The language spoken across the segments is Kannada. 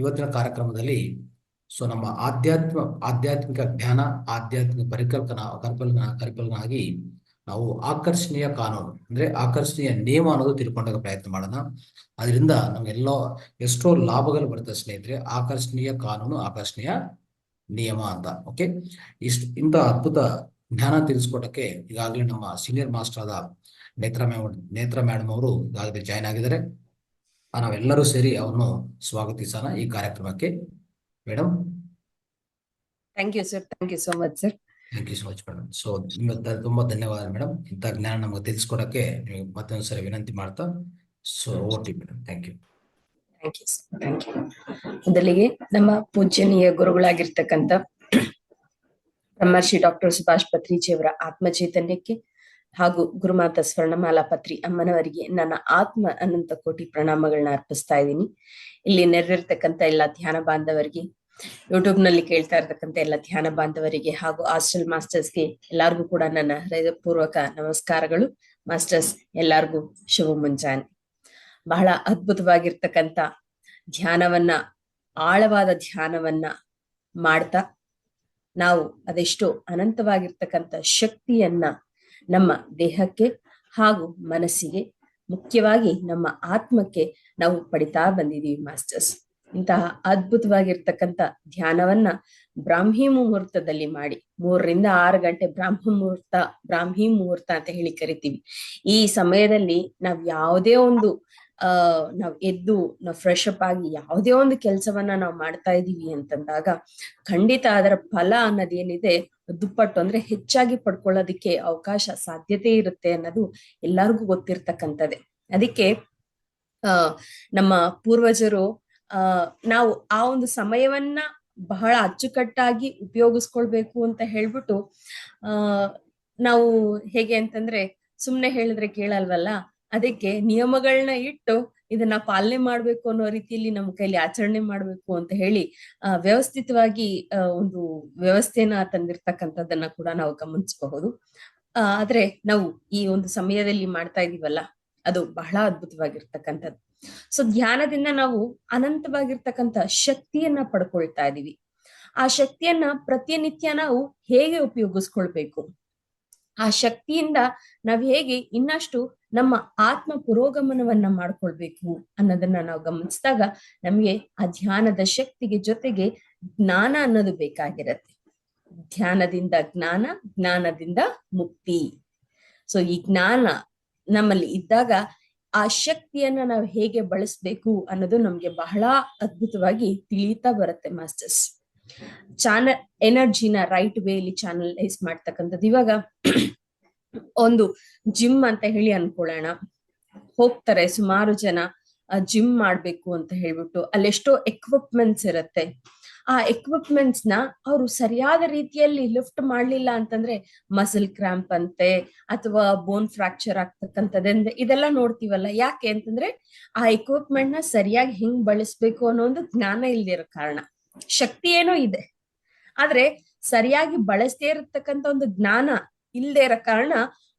ಇವತ್ತಿನ ಕಾರ್ಯಕ್ರಮದಲ್ಲಿ ನಮ್ಮ ಆಧ್ಯಾತ್ಮಿಕ ಜ್ಞಾನ, ಆಧ್ಯಾತ್ಮಿಕ ಪರಿಕಲ್ಪನಾಗಿ ನಾವು ಆಕರ್ಷಣೀಯ ಕಾನೂನು ಅಂದ್ರೆ ಆಕರ್ಷಣೀಯ ನಿಯಮ ಅನ್ನೋದು ತಿಳ್ಕೊಂಡಾಗ ಪ್ರಯತ್ನ ಮಾಡೋಣ. ಅದರಿಂದ ನಮ್ಗೆಲ್ಲೋ ಎಷ್ಟೋ ಲಾಭಗಳು ಬರುತ್ತೆ ಸ್ನೇಹಿತರೆ. ಆಕರ್ಷಣೀಯ ಕಾನೂನು, ಆಕರ್ಷಣೀಯ ನಿಯಮ ಅಂತ. ಓಕೆ, ಇಂಥ ಅದ್ಭುತ ಜ್ಞಾನ ತಿಳಿಸ್ಕೊಟ್ಟಕ್ಕೆ ಈಗಾಗಲೇ ನಮ್ಮ ಸೀನಿಯರ್ ಮಾಸ್ಟರ್ ಆದ ನೇತ್ರ ಮೇಡಮ್ ಅವರು ಈಗಾಗಲೇ ಜಾಯ್ನ್ ಆಗಿದ್ದಾರೆ. ನಾವೆಲ್ಲರೂ ಸೇರಿ ಅವರನ್ನು ಸ್ವಾಗತಿಸೋಣ ಈ ಕಾರ್ಯಕ್ರಮಕ್ಕೆ. Madam, thank you sir. Thank you so much sir. Thank you so much madam. ತುಂಬಾ ಧನ್ಯವಾದ ಮೇಡಮ್. ಇಂಥ ಜ್ಞಾನ ನಮಗೆ ತಿಳಿಸ್ಕೊಡಕ್ಕೆ ನೀವು ಮತ್ತೊಂದ್ಸರಿ ವಿನಂತಿ ಮಾಡ್ತಾ ಓಟಿ madam. Thank you. Thank you sir. Thank you. ಮೊದಲಿಗೆ ನಮ್ಮ ಪೂಜ್ಯನೀಯ ಗುರುಗಳಾಗಿರ್ತಕ್ಕಂಥ ಬ್ರಹ್ಮರ್ಷಿ ಡಾಕ್ಟರ್ ಸುಭಾಷ್ ಪತ್ರಿಜಿಯವರ ಆತ್ಮಚೈತನ್ಯಕ್ಕೆ ಹಾಗೂ ಗುರುಮಾತಾ ಸ್ವರ್ಣಮಾಲಾ ಪತ್ರಿ ಅಮ್ಮನವರಿಗೆ ನನ್ನ ಆತ್ಮ ಅನಂತ ಕೋಟಿ ಪ್ರಣಾಮಗಳನ್ನ ಅರ್ಪಿಸ್ತಾ ಇದ್ದೀನಿ. ಇಲ್ಲಿ ನೆರೆದಿರ್ತಕ್ಕಂಥ ಎಲ್ಲ ಧ್ಯಾನ ಬಾಂಧವರಿಗೆ, ಯೂಟ್ಯೂಬ್ ನಲ್ಲಿ ಕೇಳ್ತಾ ಇರ್ತಕ್ಕಂಥ ಎಲ್ಲ ಧ್ಯಾನ ಬಾಂಧವರಿಗೆ ಹಾಗೂ ಹಾಸ್ಟೆಲ್ ಮಾಸ್ಟರ್ಸ್ಗೆ ಎಲ್ಲಾರ್ಗೂ ಕೂಡ ನನ್ನ ಹೃದಯಪೂರ್ವಕ ನಮಸ್ಕಾರಗಳು. ಮಾಸ್ಟರ್ಸ್ ಎಲ್ಲಾರ್ಗೂ ಶುಭ ಮುಂಜಾನೆ. ಬಹಳ ಅದ್ಭುತವಾಗಿರ್ತಕ್ಕಂಥ ಧ್ಯಾನವನ್ನ, ಆಳವಾದ ಧ್ಯಾನವನ್ನ ಮಾಡ್ತಾ ನಾವು ಅದೆಷ್ಟೋ ಅನಂತವಾಗಿರ್ತಕ್ಕಂಥ ಶಕ್ತಿಯನ್ನ ನಮ್ಮ ದೇಹಕ್ಕೆ ಹಾಗೂ ಮನಸ್ಸಿಗೆ, ಮುಖ್ಯವಾಗಿ ನಮ್ಮ ಆತ್ಮಕ್ಕೆ ನಾವು ಪಡಿತಾ ಬಂದಿದೀವಿ ಮಾಸ್ಟರ್ಸ್. ಇಂತಹ ಅದ್ಭುತವಾಗಿರ್ತಕ್ಕಂಥ ಧ್ಯಾನವನ್ನ ಬ್ರಾಹ್ಮಿ ಮುಹೂರ್ತದಲ್ಲಿ ಮಾಡಿ, 3 ರಿಂದ 6 ಗಂಟೆ ಬ್ರಾಹ್ಮಿ ಮುಹೂರ್ತ ಅಂತ ಹೇಳಿ ಕರಿತೀವಿ. ಈ ಸಮಯದಲ್ಲಿ ನಾವ್ ಯಾವುದೇ ಒಂದು ನಾವ್ ಎದ್ದು ನಾವ್ ಫ್ರೆಶ್ ಅಪ್ ಆಗಿ ಯಾವುದೇ ಒಂದು ಕೆಲಸವನ್ನ ನಾವು ಮಾಡ್ತಾ ಇದೀವಿ ಅಂತಂದಾಗ ಖಂಡಿತ ಅದರ ಫಲ ಅನ್ನೋದೇನಿದೆ ದುಪ್ಪಟ್ಟು ಅಂದ್ರೆ ಹೆಚ್ಚಾಗಿ ಪಡ್ಕೊಳ್ಳೋದಿಕ್ಕೆ ಅವಕಾಶ, ಸಾಧ್ಯತೆ ಇರುತ್ತೆ ಅನ್ನೋದು ಎಲ್ಲರಿಗೂ ಗೊತ್ತಿರ್ತಕ್ಕಂಥದ್ದೇ. ಅದಕ್ಕೆ ನಮ್ಮ ಪೂರ್ವಜರು ನಾವು ಆ ಒಂದು ಸಮಯವನ್ನ ಬಹಳ ಅಚ್ಚುಕಟ್ಟಾಗಿ ಉಪಯೋಗಿಸ್ಕೊಳ್ಬೇಕು ಅಂತ ಹೇಳ್ಬಿಟ್ಟು ನಾವು ಹೇಗೆ ಅಂತಂದ್ರೆ ಸುಮ್ನೆ ಹೇಳಿದ್ರೆ ಕೇಳಲ್ವಲ್ಲ, ಅದಕ್ಕೆ ನಿಯಮಗಳನ್ನ ಇಟ್ಟು ಇದನ್ನ ಪಾಲನೆ ಮಾಡ್ಬೇಕು ಅನ್ನೋ ರೀತಿಯಲ್ಲಿ ನಮ್ಮ ಕೈಲಿ ಆಚರಣೆ ಮಾಡ್ಬೇಕು ಅಂತ ಹೇಳಿ ವ್ಯವಸ್ಥಿತವಾಗಿ ಒಂದು ವ್ಯವಸ್ಥೆನ ತಂದಿರ್ತಕ್ಕಂಥದ್ದನ್ನ ಕೂಡ ನಾವು ಗಮನಿಸಬಹುದು. ಆದ್ರೆ ನಾವು ಈ ಒಂದು ಸಮಯದಲ್ಲಿ ಮಾಡ್ತಾ ಇದೀವಲ್ಲ, ಅದು ಬಹಳ ಅದ್ಭುತವಾಗಿರ್ತಕ್ಕಂಥದ್ದು. ಧ್ಯಾನದಿಂದ ನಾವು ಅನಂತವಾಗಿರ್ತಕ್ಕಂಥ ಶಕ್ತಿಯನ್ನ ಪಡ್ಕೊಳ್ತಾ ಇದೀವಿ. ಆ ಶಕ್ತಿಯನ್ನ ಪ್ರತಿನಿತ್ಯ ನಾವು ಹೇಗೆ ಉಪಯೋಗಿಸ್ಕೊಳ್ಬೇಕು, ಆ ಶಕ್ತಿಯಿಂದ ನಾವ್ ಹೇಗೆ ಇನ್ನಷ್ಟು ನಮ್ಮ ಆತ್ಮ ಪುರೋಗಮನವನ್ನ ಮಾಡ್ಕೊಳ್ಬೇಕು ಅನ್ನೋದನ್ನ ನಾವು ಗಮನಿಸಿದಾಗ ನಮ್ಗೆ ಆ ಧ್ಯಾನದ ಶಕ್ತಿಗೆ ಜೊತೆಗೆ ಜ್ಞಾನ ಅನ್ನೋದು ಬೇಕಾಗಿರತ್ತೆ. ಧ್ಯಾನದಿಂದ ಜ್ಞಾನ, ಜ್ಞಾನದಿಂದ ಮುಕ್ತಿ. ಈ ಜ್ಞಾನ ನಮ್ಮಲ್ಲಿ ಇದ್ದಾಗ ಆ ಶಕ್ತಿಯನ್ನ ನಾವು ಹೇಗೆ ಬಳಸ್ಬೇಕು ಅನ್ನೋದು ನಮ್ಗೆ ಬಹಳ ಅದ್ಭುತವಾಗಿ ತಿಳಿತಾ ಬರುತ್ತೆ ಮಾಸ್ಟರ್ಸ್. ಎನರ್ಜಿನ ರೈಟ್ ವೇಲಿ ಚಾನಲೈಸ್ ಮಾಡ್ತಕ್ಕಂಥದ್ದು. ಇವಾಗ ಒಂದು ಜಿಮ್ ಅಂತ ಹೇಳಿ ಅನ್ಕೊಳ್ಳೋಣ, ಹೋಗ್ತಾರೆ ಸುಮಾರು ಜನ ಜಿಮ್ ಮಾಡ್ಬೇಕು ಅಂತ ಹೇಳ್ಬಿಟ್ಟು. ಅಲ್ಲೆಷ್ಟೋ ಎಕ್ವಿಪ್ಮೆಂಟ್ಸ್ ಇರತ್ತೆ. ಆ ಎಕ್ವಿಪ್ಮೆಂಟ್ಸ್ ನ ಅವರು ಸರಿಯಾದ ರೀತಿಯಲ್ಲಿ ಲಿಫ್ಟ್ ಮಾಡ್ಲಿಲ್ಲ ಅಂತಂದ್ರೆ ಮಸಲ್ ಕ್ರಾಂಪ್ ಅಂತೆ ಅಥವಾ ಬೋನ್ ಫ್ರಾಕ್ಚರ್ ಆಗ್ತಕ್ಕಂಥದ್ದಂದ್ರೆ ಇದೆಲ್ಲ ನೋಡ್ತೀವಲ್ಲ. ಯಾಕೆ ಅಂತಂದ್ರೆ ಆ ಎಕ್ವಿಪ್ಮೆಂಟ್ ನ ಸರಿಯಾಗಿ ಹೆಂಗ್ ಬಳಸ್ಬೇಕು ಅನ್ನೋ ಒಂದು ಜ್ಞಾನ ಇಲ್ದಿರೋ ಕಾರಣ. ಶಕ್ತಿ ಏನೋ ಇದೆ, ಆದ್ರೆ ಸರಿಯಾಗಿ ಬಳಸದೇ ಇರತಕ್ಕಂಥ ಒಂದು ಜ್ಞಾನ ಇಲ್ದೇ ಇರೋ ಕಾರಣ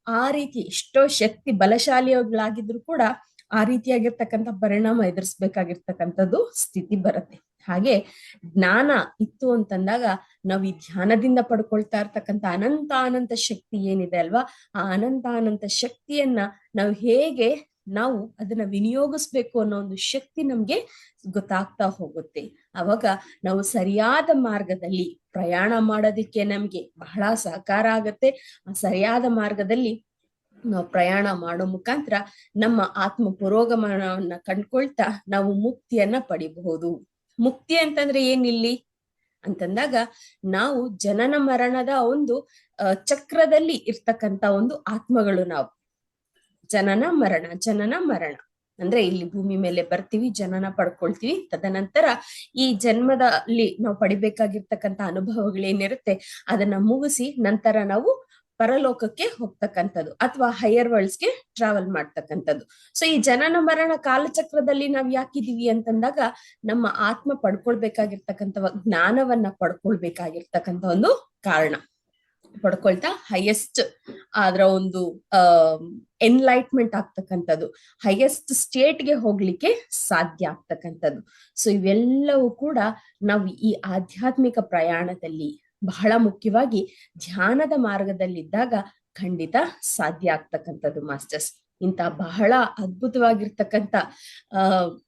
ಆ ರೀತಿ ಎಷ್ಟೋ ಶಕ್ತಿ ಬಲಶಾಲಿಗಳಾಗಿದ್ರು ಕೂಡ ಆ ರೀತಿಯಾಗಿರ್ತಕ್ಕಂಥ ಪರಿಣಾಮ ಎದುರಿಸ್ಬೇಕಾಗಿರ್ತಕ್ಕಂಥದ್ದು ಸ್ಥಿತಿ ಬರುತ್ತೆ. ಹಾಗೆ ಜ್ಞಾನ ಇತ್ತು ಅಂತಂದಾಗ ನಾವು ಈ ಧ್ಯಾನದಿಂದ ಪಡ್ಕೊಳ್ತಾ ಇರ್ತಕ್ಕಂಥ ಅನಂತ ಶಕ್ತಿ ಏನಿದೆ ಅಲ್ವಾ, ಆ ಅನಂತ ಶಕ್ತಿಯನ್ನ ನಾವು ಅದನ್ನ ವಿನಿಯೋಗಿಸ್ಬೇಕು ಅನ್ನೋ ಒಂದು ಶಕ್ತಿ ನಮ್ಗೆ ಗೊತ್ತಾಗ್ತಾ ಹೋಗುತ್ತೆ. ಅವಾಗ ನಾವು ಸರಿಯಾದ ಮಾರ್ಗದಲ್ಲಿ ಪ್ರಯಾಣ ಮಾಡೋದಿಕ್ಕೆ ನಮ್ಗೆ ಬಹಳ ಸಹಕಾರ ಆಗತ್ತೆ. ಆ ಸರಿಯಾದ ಮಾರ್ಗದಲ್ಲಿ ನಾವು ಪ್ರಯಾಣ ಮಾಡೋ ಮುಖಾಂತರ ನಮ್ಮ ಆತ್ಮ ಪುರೋಗಮನವನ್ನ ಕಂಡ್ಕೊಳ್ತಾ ನಾವು ಮುಕ್ತಿಯನ್ನ ಪಡಿಬಹುದು. ಮುಕ್ತಿ ಅಂತಂದ್ರೆ ಏನಿಲ್ಲಿ ಅಂತಂದಾಗ ನಾವು ಜನನ ಮರಣದ ಒಂದು ಚಕ್ರದಲ್ಲಿ ಇರ್ತಕ್ಕಂಥ ಒಂದು ಆತ್ಮಗಳು. ನಾವು ಜನನ ಮರಣ ಅಂದ್ರೆ ಇಲ್ಲಿ ಭೂಮಿ ಮೇಲೆ ಬರ್ತೀವಿ, ಜನನ ಪಡ್ಕೊಳ್ತೀವಿ. ತದನಂತರ ಈ ಜನ್ಮದಲ್ಲಿ ನಾವು ಪಡಿಬೇಕಾಗಿರ್ತಕ್ಕಂಥ ಅನುಭವಗಳೇನಿರುತ್ತೆ ಅದನ್ನ ಮುಗಿಸಿ ನಂತರ ನಾವು ಪರಲೋಕಕ್ಕೆ ಹೋಗ್ತಕ್ಕಂಥದ್ದು ಅಥವಾ ಹೈಯರ್ ವರ್ಲ್ಡ್ಸ್ಗೆ ಟ್ರಾವೆಲ್ ಮಾಡ್ತಕ್ಕಂಥದ್ದು. ಈ ಜನನ ಮರಣ ಕಾಲಚಕ್ರದಲ್ಲಿ ನಾವ್ ಯಾಕಿದೀವಿ ಅಂತಂದಾಗ ನಮ್ಮ ಆತ್ಮ ಪಡ್ಕೊಳ್ಬೇಕಾಗಿರ್ತಕ್ಕಂಥ ಜ್ಞಾನವನ್ನ ಪಡ್ಕೊಳ್ಬೇಕಾಗಿರ್ತಕ್ಕಂಥ ಒಂದು ಕಾರಣ. ಪಡ್ಕೊಳ್ತಾ ಹೈಯೆಸ್ಟ್ ಅದರ ಒಂದು ಎನ್ಲೈಟ್ಮೆಂಟ್ ಆಗ್ತಕ್ಕಂಥದ್ದು, ಹೈಯೆಸ್ಟ್ ಸ್ಟೇಟ್ಗೆ ಹೋಗ್ಲಿಕ್ಕೆ ಸಾಧ್ಯ ಆಗ್ತಕ್ಕಂಥದ್ದು. ಸೊ ಇವೆಲ್ಲವೂ ಕೂಡ ನಾವು ಈ ಆಧ್ಯಾತ್ಮಿಕ ಪ್ರಯಾಣದಲ್ಲಿ ಬಹಳ ಮುಖ್ಯವಾಗಿ ಧ್ಯಾನದ ಮಾರ್ಗದಲ್ಲಿದ್ದಾಗ ಖಂಡಿತ ಸಾಧ್ಯ ಆಗ್ತಕ್ಕಂಥದ್ದು ಮಾಸ್ಟರ್ಸ್. ಇಂಥ ಬಹಳ ಅದ್ಭುತವಾಗಿರ್ತಕ್ಕಂಥ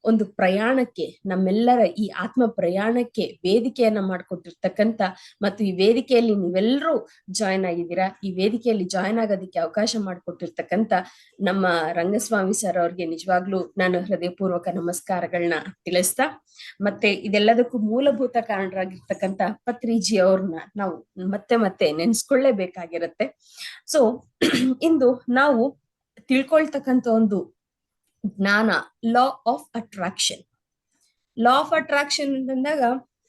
ಒಂದು ಪ್ರಯಾಣಕ್ಕೆ, ನಮ್ಮೆಲ್ಲರ ಈ ಆತ್ಮ ಪ್ರಯಾಣಕ್ಕೆ ವೇದಿಕೆಯನ್ನ ಮಾಡ್ಕೊಟ್ಟಿರ್ತಕ್ಕಂಥ, ಮತ್ತು ಈ ವೇದಿಕೆಯಲ್ಲಿ ನೀವೆಲ್ಲರೂ ಜಾಯ್ನ್ ಆಗಿದ್ದೀರಾ, ಈ ವೇದಿಕೆಯಲ್ಲಿ ಜಾಯ್ನ್ ಆಗೋದಕ್ಕೆ ಅವಕಾಶ ಮಾಡಿಕೊಟ್ಟಿರ್ತಕ್ಕಂಥ ನಮ್ಮ ರಂಗಸ್ವಾಮಿ ಸರ್ ಅವ್ರಿಗೆ ನಿಜವಾಗ್ಲೂ ನಾನು ಹೃದಯಪೂರ್ವಕ ನಮಸ್ಕಾರಗಳನ್ನ ತಿಳಿಸ್ತಾ, ಮತ್ತೆ ಇದೆಲ್ಲದಕ್ಕೂ ಮೂಲಭೂತ ಕಾರಣರಾಗಿರ್ತಕ್ಕಂಥ ಪತ್ರಿಜಿ ಅವ್ರನ್ನ ನಾವು ಮತ್ತೆ ಮತ್ತೆ ನೆನ್ಸ್ಕೊಳ್ಳೇಬೇಕಾಗಿರತ್ತೆ. ಸೊ ಇಂದು ನಾವು ತಿಳ್ಕೊಳ್ತಕ್ಕಂಥ ಒಂದು ಜ್ಞಾನ law of attraction. Law of attraction ಅಂತಂದಾಗ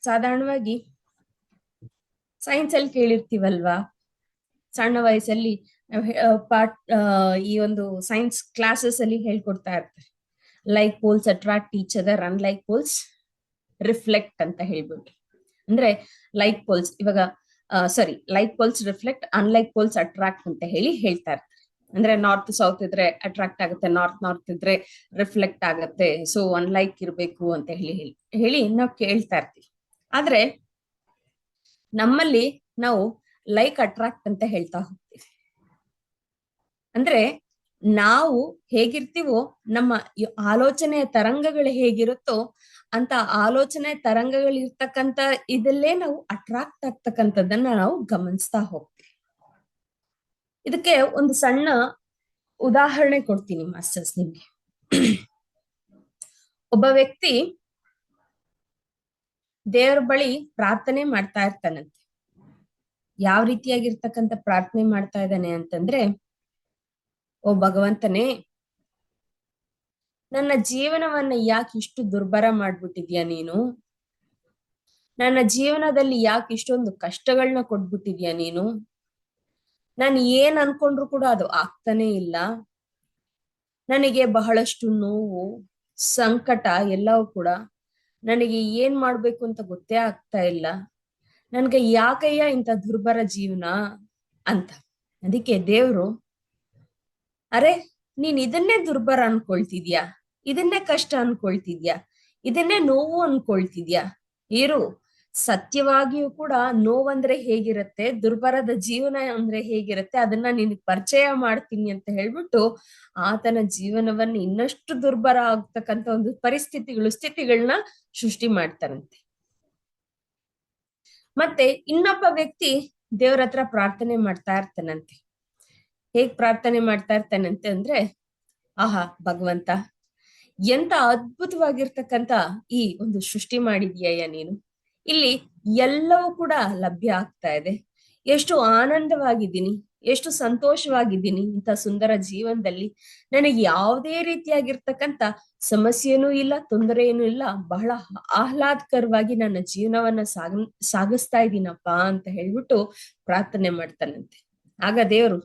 ಸಾಧಾರಣವಾಗಿ ಸೈನ್ಸ್ ಅಲ್ಲಿ ಕೇಳಿರ್ತೀವಲ್ವಾ, ಸಣ್ಣ ವಯಸ್ಸಲ್ಲಿ ಈ ಒಂದು ಸೈನ್ಸ್ ಕ್ಲಾಸಸ್ ಅಲ್ಲಿ ಹೇಳ್ಕೊಡ್ತಾ ಇರ್ತಾರೆ, like poles attract each other, unlike poles reflect ಅಂತ ಹೇಳ್ಬಿಟ್ಟು. ಅಂದ್ರೆ like poles like poles reflect, unlike poles attract ಅಂತ ಹೇಳ್ತಾ ಇರ್ತಾರೆ. ಅಂದ್ರೆ ನಾರ್ತ್ ಸೌತ್ ಇದ್ರೆ ಅಟ್ರಾಕ್ಟ್ ಆಗುತ್ತೆ, ನಾರ್ತ್ ಇದ್ರೆ ರಿಫ್ಲೆಕ್ಟ್ ಆಗುತ್ತೆ, ಸೊ ಅನ್ಲೈಕ್ ಇರ್ಬೇಕು ಅಂತ ಹೇಳಿ ನಾವು ಕೇಳ್ತಾ ಇರ್ತೀವಿ. ಆದ್ರೆ ನಮ್ಮಲ್ಲಿ ನಾವು ಲೈಕ್ ಅಟ್ರಾಕ್ಟ್ ಅಂತ ಹೇಳ್ತಾ ಹೋಗ್ತೀವಿ. ಅಂದ್ರೆ ನಾವು ಹೇಗಿರ್ತೀವೋ, ನಮ್ಮ ಆಲೋಚನೆಯ ತರಂಗಗಳು ಹೇಗಿರುತ್ತೋ ಅಂತ ಆಲೋಚನೆ ತರಂಗಗಳಿರ್ತಕ್ಕಂಥ ಇದಲ್ಲೇ ನಾವು ಅಟ್ರಾಕ್ಟ್ ಆಗ್ತಕ್ಕಂಥದ್ದನ್ನ ನಾವು ಗಮನಿಸ್ತಾ ಹೋಗ್ತೀವಿ. ಇದಕ್ಕೆ ಒಂದು ಸಣ್ಣ ಉದಾಹರಣೆ ಕೊಡ್ತೀನಿ ಮಾಸ್ಟರ್ಸ್ ನಿಮ್ಗೆ. ಒಬ್ಬ ವ್ಯಕ್ತಿ ದೇವರ ಬಳಿ ಪ್ರಾರ್ಥನೆ ಮಾಡ್ತಾ ಇರ್ತಾನಂತೆ. ಯಾವ ರೀತಿಯಾಗಿರ್ತಕ್ಕಂಥ ಪ್ರಾರ್ಥನೆ ಮಾಡ್ತಾ ಇದ್ದಾನೆ ಅಂತಂದ್ರೆ, ಓ ಭಗವಂತನೇ, ನನ್ನ ಜೀವನವನ್ನ ಯಾಕೆ ಇಷ್ಟು ದುರ್ಭರ ಮಾಡ್ಬಿಟ್ಟಿದ್ಯಾ ನೀನು? ನನ್ನ ಜೀವನದಲ್ಲಿ ಯಾಕೆ ಇಷ್ಟೊಂದು ಕಷ್ಟಗಳನ್ನ ಕೊಟ್ಬಿಟ್ಟಿದ್ಯಾ ನೀನು? ನಾನು ಏನ್ ಅನ್ಕೊಂಡ್ರು ಕೂಡ ಅದು ಆಗ್ತಾನೆ ಇಲ್ಲ. ನನಗೆ ಬಹಳಷ್ಟು ನೋವು, ಸಂಕಟ ಎಲ್ಲವೂ ಕೂಡ, ನನಗೆ ಏನ್ ಮಾಡ್ಬೇಕು ಅಂತ ಗೊತ್ತೇ ಆಗ್ತಾ ಇಲ್ಲ. ನನ್ಗೆ ಯಾಕಯ್ಯ ಇಂಥ ದುರ್ಭರ ಜೀವನ ಅಂತ. ಅದಕ್ಕೆ ದೇವ್ರು, ಅರೆ ನೀನ್ ಇದನ್ನೇ ದುರ್ಭರ ಅನ್ಕೊಳ್ತಿದ್ಯಾ, ಇದನ್ನೇ ಕಷ್ಟ ಅನ್ಕೊಳ್ತಿದ್ಯಾ, ಇದನ್ನೇ ನೋವು ಅನ್ಕೊಳ್ತಿದ್ಯಾ, ಇರು, ಸತ್ಯವಾಗಿಯೂ ಕೂಡ ನೋವಂದ್ರೆ ಹೇಗಿರತ್ತೆ, ದುರ್ಬರದ ಜೀವನ ಅಂದ್ರೆ ಹೇಗಿರತ್ತೆ, ಅದನ್ನ ನಿನಗ್ ಪರಿಚಯ ಮಾಡ್ತೀನಿ ಅಂತ ಹೇಳ್ಬಿಟ್ಟು ಆತನ ಜೀವನವನ್ನ ಇನ್ನಷ್ಟು ದುರ್ಬರ ಆಗ್ತಕ್ಕಂಥ ಒಂದು ಸ್ಥಿತಿಗಳನ್ನ ಸೃಷ್ಟಿ ಮಾಡ್ತಾರಂತೆ. ಮತ್ತೆ ಇನ್ನೊಬ್ಬ ವ್ಯಕ್ತಿ ದೇವ್ರ ಹತ್ರ ಪ್ರಾರ್ಥನೆ ಮಾಡ್ತಾ ಇರ್ತಾನಂತೆ. ಹೇಗ್ ಪ್ರಾರ್ಥನೆ ಮಾಡ್ತಾ ಇರ್ತಾನಂತೆ ಅಂದ್ರೆ, ಆಹಾ ಭಗವಂತ, ಎಂತ ಅದ್ಭುತವಾಗಿರ್ತಕ್ಕಂಥ ಈ ಒಂದು ಸೃಷ್ಟಿ ಮಾಡಿದ್ಯಯ್ಯ ನೀನು. ಇಲ್ಲಿ ಎಲ್ಲವೂ ಕೂಡ ಲಭ್ಯ ಆಗ್ತಾ ಇದೆ, ಎಷ್ಟು ಆನಂದವಾಗಿದ್ದೀನಿ, ಎಷ್ಟು ಸಂತೋಷವಾಗಿದ್ದೀನಿ ಇಂಥ ಸುಂದರ ಜೀವನದಲ್ಲಿ. ನನಗೆ ಯಾವುದೇ ರೀತಿಯಾಗಿರ್ತಕ್ಕಂಥ ಸಮಸ್ಯೆನೂ ಇಲ್ಲ, ತೊಂದರೆಯೂ ಇಲ್ಲ, ಬಹಳ ಆಹ್ಲಾದಕರವಾಗಿ ನನ್ನ ಜೀವನವನ್ನ ಸಾಗಿಸ್ತಾ ಇದ್ದೀನಪ್ಪ ಅಂತ ಹೇಳ್ಬಿಟ್ಟು ಪ್ರಾರ್ಥನೆ ಮಾಡ್ತಾನಂತೆ. ಆಗ ದೇವ್ರು,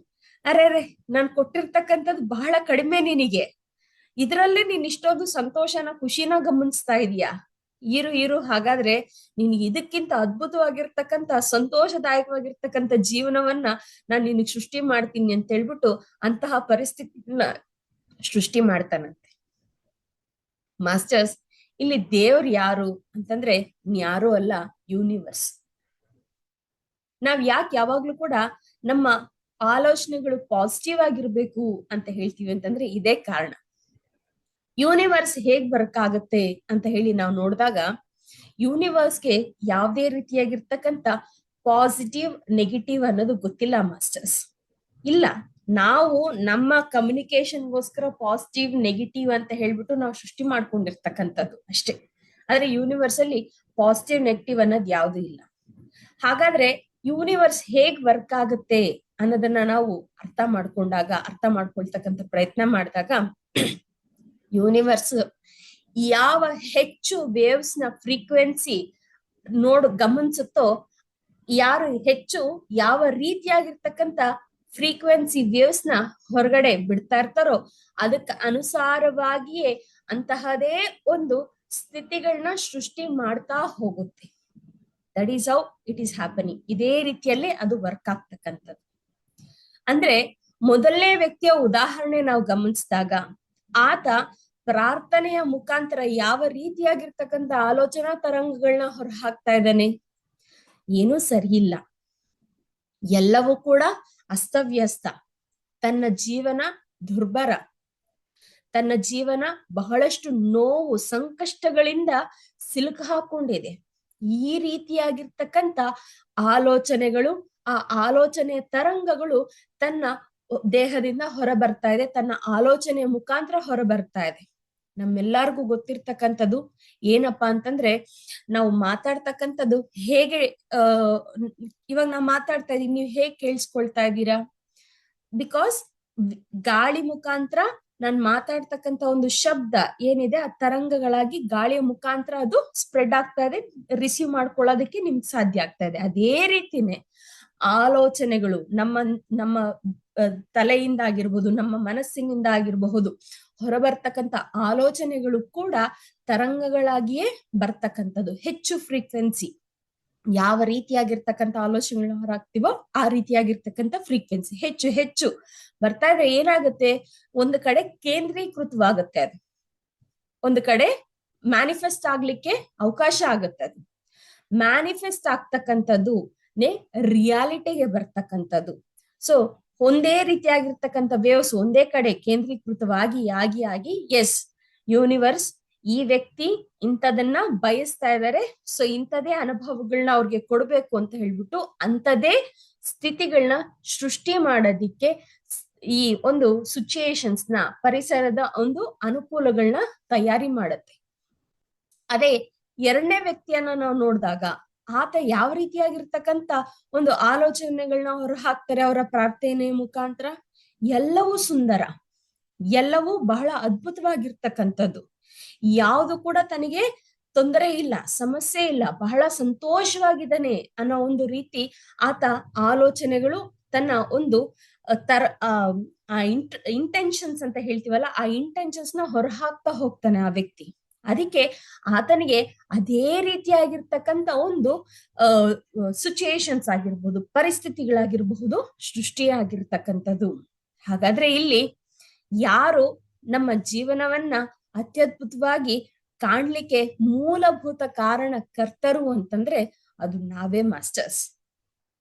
ಅರೆ ನಾನ್ ಕೊಟ್ಟಿರ್ತಕ್ಕಂಥದ್ದು ಬಹಳ ಕಡಿಮೆ ನಿನಗೆ, ಇದ್ರಲ್ಲೇ ನೀನ್ ಇಷ್ಟೊಂದು ಸಂತೋಷನ ಖುಷಿನ ಗಮನಿಸ್ತಾ ಇದೀಯಾ, ಇರು ಹಾಗಾದ್ರೆ ನಿನ್ಗೆ ಇದಕ್ಕಿಂತ ಅದ್ಭುತವಾಗಿರ್ತಕ್ಕಂಥ ಸಂತೋಷದಾಯಕವಾಗಿರ್ತಕ್ಕಂಥ ಜೀವನವನ್ನ ನಾನ್ ನಿನಗ್ ಸೃಷ್ಟಿ ಮಾಡ್ತೀನಿ ಅಂತ ಹೇಳ್ಬಿಟ್ಟು ಅಂತಹ ಪರಿಸ್ಥಿತಿನ ಸೃಷ್ಟಿ ಮಾಡ್ತಾನಂತೆ. ಮಾಸ್ಟರ್ಸ್, ಇಲ್ಲಿ ದೇವ್ರು ಯಾರು ಅಂತಂದ್ರೆ ಯಾರು ಅಲ್ಲ, ಯೂನಿವರ್ಸ್. ನಾವ್ ಯಾಕೆ ಯಾವಾಗ್ಲೂ ಕೂಡ ನಮ್ಮ ಆಲೋಚನೆಗಳು ಪಾಸಿಟಿವ್ ಆಗಿರ್ಬೇಕು ಅಂತ ಹೇಳ್ತೀವಿ ಅಂತಂದ್ರೆ ಇದೇ ಕಾರಣ. ಯೂನಿವರ್ಸ್ ಹೇಗ್ ಬರಕಾಗತ್ತೆ ಅಂತ ಹೇಳಿ ನಾವು ನೋಡಿದಾಗ, ಯೂನಿವರ್ಸ್ಗೆ ಯಾವುದೇ ರೀತಿಯಾಗಿರ್ತಕ್ಕಂಥ ಪಾಸಿಟಿವ್ ನೆಗೆಟಿವ್ ಅನ್ನೋದು ಗೊತ್ತಿಲ್ಲ ಮಾಸ್ಟರ್ಸ್. ಇಲ್ಲ, ನಾವು ನಮ್ಮ ಕಮ್ಯುನಿಕೇಶನ್ಗೋಸ್ಕರ ಪಾಸಿಟಿವ್ ನೆಗೆಟಿವ್ ಅಂತ ಹೇಳ್ಬಿಟ್ಟು ನಾವು ಸೃಷ್ಟಿ ಮಾಡ್ಕೊಂಡಿರ್ತಕ್ಕಂಥದ್ದು ಅಷ್ಟೇ. ಆದ್ರೆ ಯೂನಿವರ್ಸ್ ಅಲ್ಲಿ ಪಾಸಿಟಿವ್ ನೆಗೆಟಿವ್ ಅನ್ನೋದು ಯಾವ್ದು ಇಲ್ಲ. ಹಾಗಾದ್ರೆ ಯೂನಿವರ್ಸ್ ಹೇಗ್ ವರ್ಕ್ ಆಗುತ್ತೆ ಅನ್ನೋದನ್ನ ನಾವು ಅರ್ಥ ಮಾಡ್ಕೊಳ್ತಕ್ಕಂಥ ಪ್ರಯತ್ನ ಮಾಡಿದಾಗ, ಯೂನಿವರ್ಸ್ ಯಾವ ಹೆಚ್ಚು ವೇವ್ಸ್ ನ ಫ್ರೀಕ್ವೆನ್ಸಿ ಗಮನಿಸುತ್ತೋ, ಯಾರು ಹೆಚ್ಚು ಯಾವ ರೀತಿಯಾಗಿರ್ತಕ್ಕಂಥ ಫ್ರೀಕ್ವೆನ್ಸಿ ವೇವ್ಸ್ ನ ಹೊರಗಡೆ ಬಿಡ್ತಾ ಇರ್ತಾರೋ ಅದಕ್ಕೆ ಅನುಸಾರವಾಗಿಯೇ ಅಂತಹದೇ ಒಂದು ಸ್ಥಿತಿಗಳನ್ನ ಸೃಷ್ಟಿ ಮಾಡ್ತಾ ಹೋಗುತ್ತೆ. That is how it is happening. ಇದೇ ರೀತಿಯಲ್ಲೇ ಅದು ವರ್ಕ್ ಆಗ್ತಕ್ಕಂಥದ್ದು. ಅಂದ್ರೆ ಮೊದಲನೇ ವ್ಯಕ್ತಿಯ ಉದಾಹರಣೆ ನಾವು ಗಮನಿಸಿದಾಗ ಆತ ಪ್ರಾರ್ಥನೆಯ ಮುಖಾಂತರ ಯಾವ ರೀತಿಯಾಗಿರ್ತಕ್ಕಂಥ ಆಲೋಚನಾ ತರಂಗಗಳನ್ನ ಹೊರಹಾಕ್ತಾ ಇದ್ದಾನೆ? ಏನೂ ಸರಿ ಇಲ್ಲ, ಎಲ್ಲವೂ ಕೂಡ ಅಸ್ತವ್ಯಸ್ತ, ತನ್ನ ಜೀವನ ದುರ್ಭರ, ತನ್ನ ಜೀವನ ಬಹಳಷ್ಟು ನೋವು ಸಂಕಷ್ಟಗಳಿಂದ ಸಿಲುಕು ಹಾಕೊಂಡಿದೆ. ಈ ರೀತಿಯಾಗಿರ್ತಕ್ಕಂಥ ಆಲೋಚನೆಗಳು, ಆ ಆಲೋಚನೆಯ ತರಂಗಗಳು ತನ್ನ ದೇಹದಿಂದ ಹೊರ ಬರ್ತಾ ಇದೆ, ತನ್ನ ಆಲೋಚನೆಯ ಮುಖಾಂತರ ಹೊರ ಬರ್ತಾ ಇದೆ. ನಮ್ಮೆಲ್ಲರಿಗೂ ಗೊತ್ತಿರ್ತಕ್ಕಂಥದ್ದು ಏನಪ್ಪಾ ಅಂತಂದ್ರೆ, ನಾವು ಮಾತಾಡ್ತಕ್ಕಂಥದ್ದು ಹೇಗೆ ಇವಾಗ ನಾವು ಮಾತಾಡ್ತಾ ಇದೀವಿ, ನೀವು ಹೇಗೆ ಕೇಳಿಸ್ಕೊಳ್ತಾ ಇದ್ದೀರಾ? ಬಿಕಾಸ್ ಗಾಳಿ ಮುಖಾಂತರ ನಾನ್ ಮಾತಾಡ್ತಕ್ಕಂಥ ಒಂದು ಶಬ್ದ ಏನಿದೆ ಆ ತರಂಗಗಳಾಗಿ ಗಾಳಿಯ ಮುಖಾಂತರ ಅದು ಸ್ಪ್ರೆಡ್ ಆಗ್ತಾ ಇದೆ, ರಿಸೀವ್ ಮಾಡ್ಕೊಳ್ಳೋದಕ್ಕೆ ನಿಮ್ಗೆ ಸಾಧ್ಯ ಆಗ್ತಾ ಇದೆ. ಅದೇ ರೀತಿನೇ ಆಲೋಚನೆಗಳು ನಮ್ಮ ತಲೆಯಿಂದ ಆಗಿರ್ಬೋದು, ನಮ್ಮ ಮನಸ್ಸಿನಿಂದ ಆಗಿರಬಹುದು ಹೊರಬರ್ತಕ್ಕಂಥ ಆಲೋಚನೆಗಳು ಕೂಡ ತರಂಗಗಳಾಗಿಯೇ ಬರ್ತಕ್ಕಂಥದ್ದು. ಹೆಚ್ಚು ಫ್ರೀಕ್ವೆನ್ಸಿ, ಯಾವ ರೀತಿಯಾಗಿರ್ತಕ್ಕಂಥ ಆಲೋಚನೆಗಳನ್ನ ಹೊರಾಗ್ತೀವೋ ಆ ರೀತಿಯಾಗಿರ್ತಕ್ಕಂಥ ಫ್ರೀಕ್ವೆನ್ಸಿ ಹೆಚ್ಚು ಹೆಚ್ಚು ಬರ್ತಾ ಇದ್ರೆ ಏನಾಗುತ್ತೆ, ಒಂದು ಕಡೆ ಕೇಂದ್ರೀಕೃತವಾಗುತ್ತೆ, ಅದು ಒಂದು ಕಡೆ ಮ್ಯಾನಿಫೆಸ್ಟ್ ಆಗ್ಲಿಕ್ಕೆ ಅವಕಾಶ ಆಗುತ್ತೆ. ಅದು ಮ್ಯಾನಿಫೆಸ್ಟ್ ಆಗ್ತಕ್ಕಂಥದ್ದು ರಿಯಾಲಿಟಿಗೆ ಬರ್ತಕ್ಕಂಥದ್ದು. ಸೊ ಒಂದೇ ರೀತಿಯಾಗಿರ್ತಕ್ಕಂಥ ವೇವ್ಸ್ ಒಂದೇ ಕಡೆ ಕೇಂದ್ರೀಕೃತವಾಗಿ ಆಗಿ ಎಸ್ ಯೂನಿವರ್ಸ್ ಈ ವ್ಯಕ್ತಿ ಇಂಥದನ್ನ ಬಯಸ್ತಾ ಇದ್ದಾರೆ, ಸೊ ಇಂಥದೇ ಅನುಭವಗಳನ್ನ ಅವ್ರಿಗೆ ಕೊಡ್ಬೇಕು ಅಂತ ಹೇಳ್ಬಿಟ್ಟು ಅಂಥದೇ ಸ್ಥಿತಿಗಳನ್ನ ಸೃಷ್ಟಿ ಮಾಡೋದಿಕ್ಕೆ ಈ ಒಂದು ಸಿಚುಯೇಷನ್ಸ್ ನ, ಪರಿಸರದ ಒಂದು ಅನುಕೂಲಗಳನ್ನ ತಯಾರಿ ಮಾಡುತ್ತೆ. ಅದೇ ಎರಡನೇ ವ್ಯಕ್ತಿಯನ್ನ ನಾವು ನೋಡಿದಾಗ ಆತ ಯಾವ ರೀತಿಯಾಗಿರ್ತಕ್ಕಂಥ ಒಂದು ಆಲೋಚನೆಗಳನ್ನ ಹೊರ ಹಾಕ್ತಾರೆ ಅವರ ಪ್ರಾರ್ಥನೆಯ ಮುಖಾಂತರ. ಎಲ್ಲವೂ ಸುಂದರ, ಎಲ್ಲವೂ ಬಹಳ ಅದ್ಭುತವಾಗಿರ್ತಕ್ಕಂಥದ್ದು, ಯಾವುದು ಕೂಡ ತನಗೆ ತೊಂದರೆ ಇಲ್ಲ, ಸಮಸ್ಯೆ ಇಲ್ಲ, ಬಹಳ ಸಂತೋಷವಾಗಿದ್ದಾನೆ ಅನ್ನೋ ಒಂದು ರೀತಿ ಆತ ಆಲೋಚನೆಗಳು ತನ್ನ ಒಂದು ಇಂಟೆನ್ಷನ್ಸ್ ಅಂತ ಹೇಳ್ತೀವಲ್ಲ, ಆ ಇಂಟೆನ್ಷನ್ಸ್ ನ ಹೊರಹಾಕ್ತಾ ಹೋಗ್ತಾನೆ ಆ ವ್ಯಕ್ತಿ. ಅದಕ್ಕೆ ಆತನಿಗೆ ಅದೇ ರೀತಿಯಾಗಿರ್ತಕ್ಕಂಥ ಒಂದು ಸಿಚುಯೇಷನ್ಸ್ ಆಗಿರ್ಬೋದು, ಪರಿಸ್ಥಿತಿಗಳಾಗಿರಬಹುದು ಸೃಷ್ಟಿಯಾಗಿರ್ತಕ್ಕಂಥದ್ದು. ಹಾಗಾದ್ರೆ ಇಲ್ಲಿ ಯಾರು ನಮ್ಮ ಜೀವನವನ್ನ ಅತ್ಯದ್ಭುತವಾಗಿ ಕಾಣ್ಲಿಕ್ಕೆ ಮೂಲಭೂತ ಕಾರಣಕರ್ತರು ಅಂತಂದ್ರೆ ಅದು ನಾವೇ ಮಾಸ್ಟರ್ಸ್.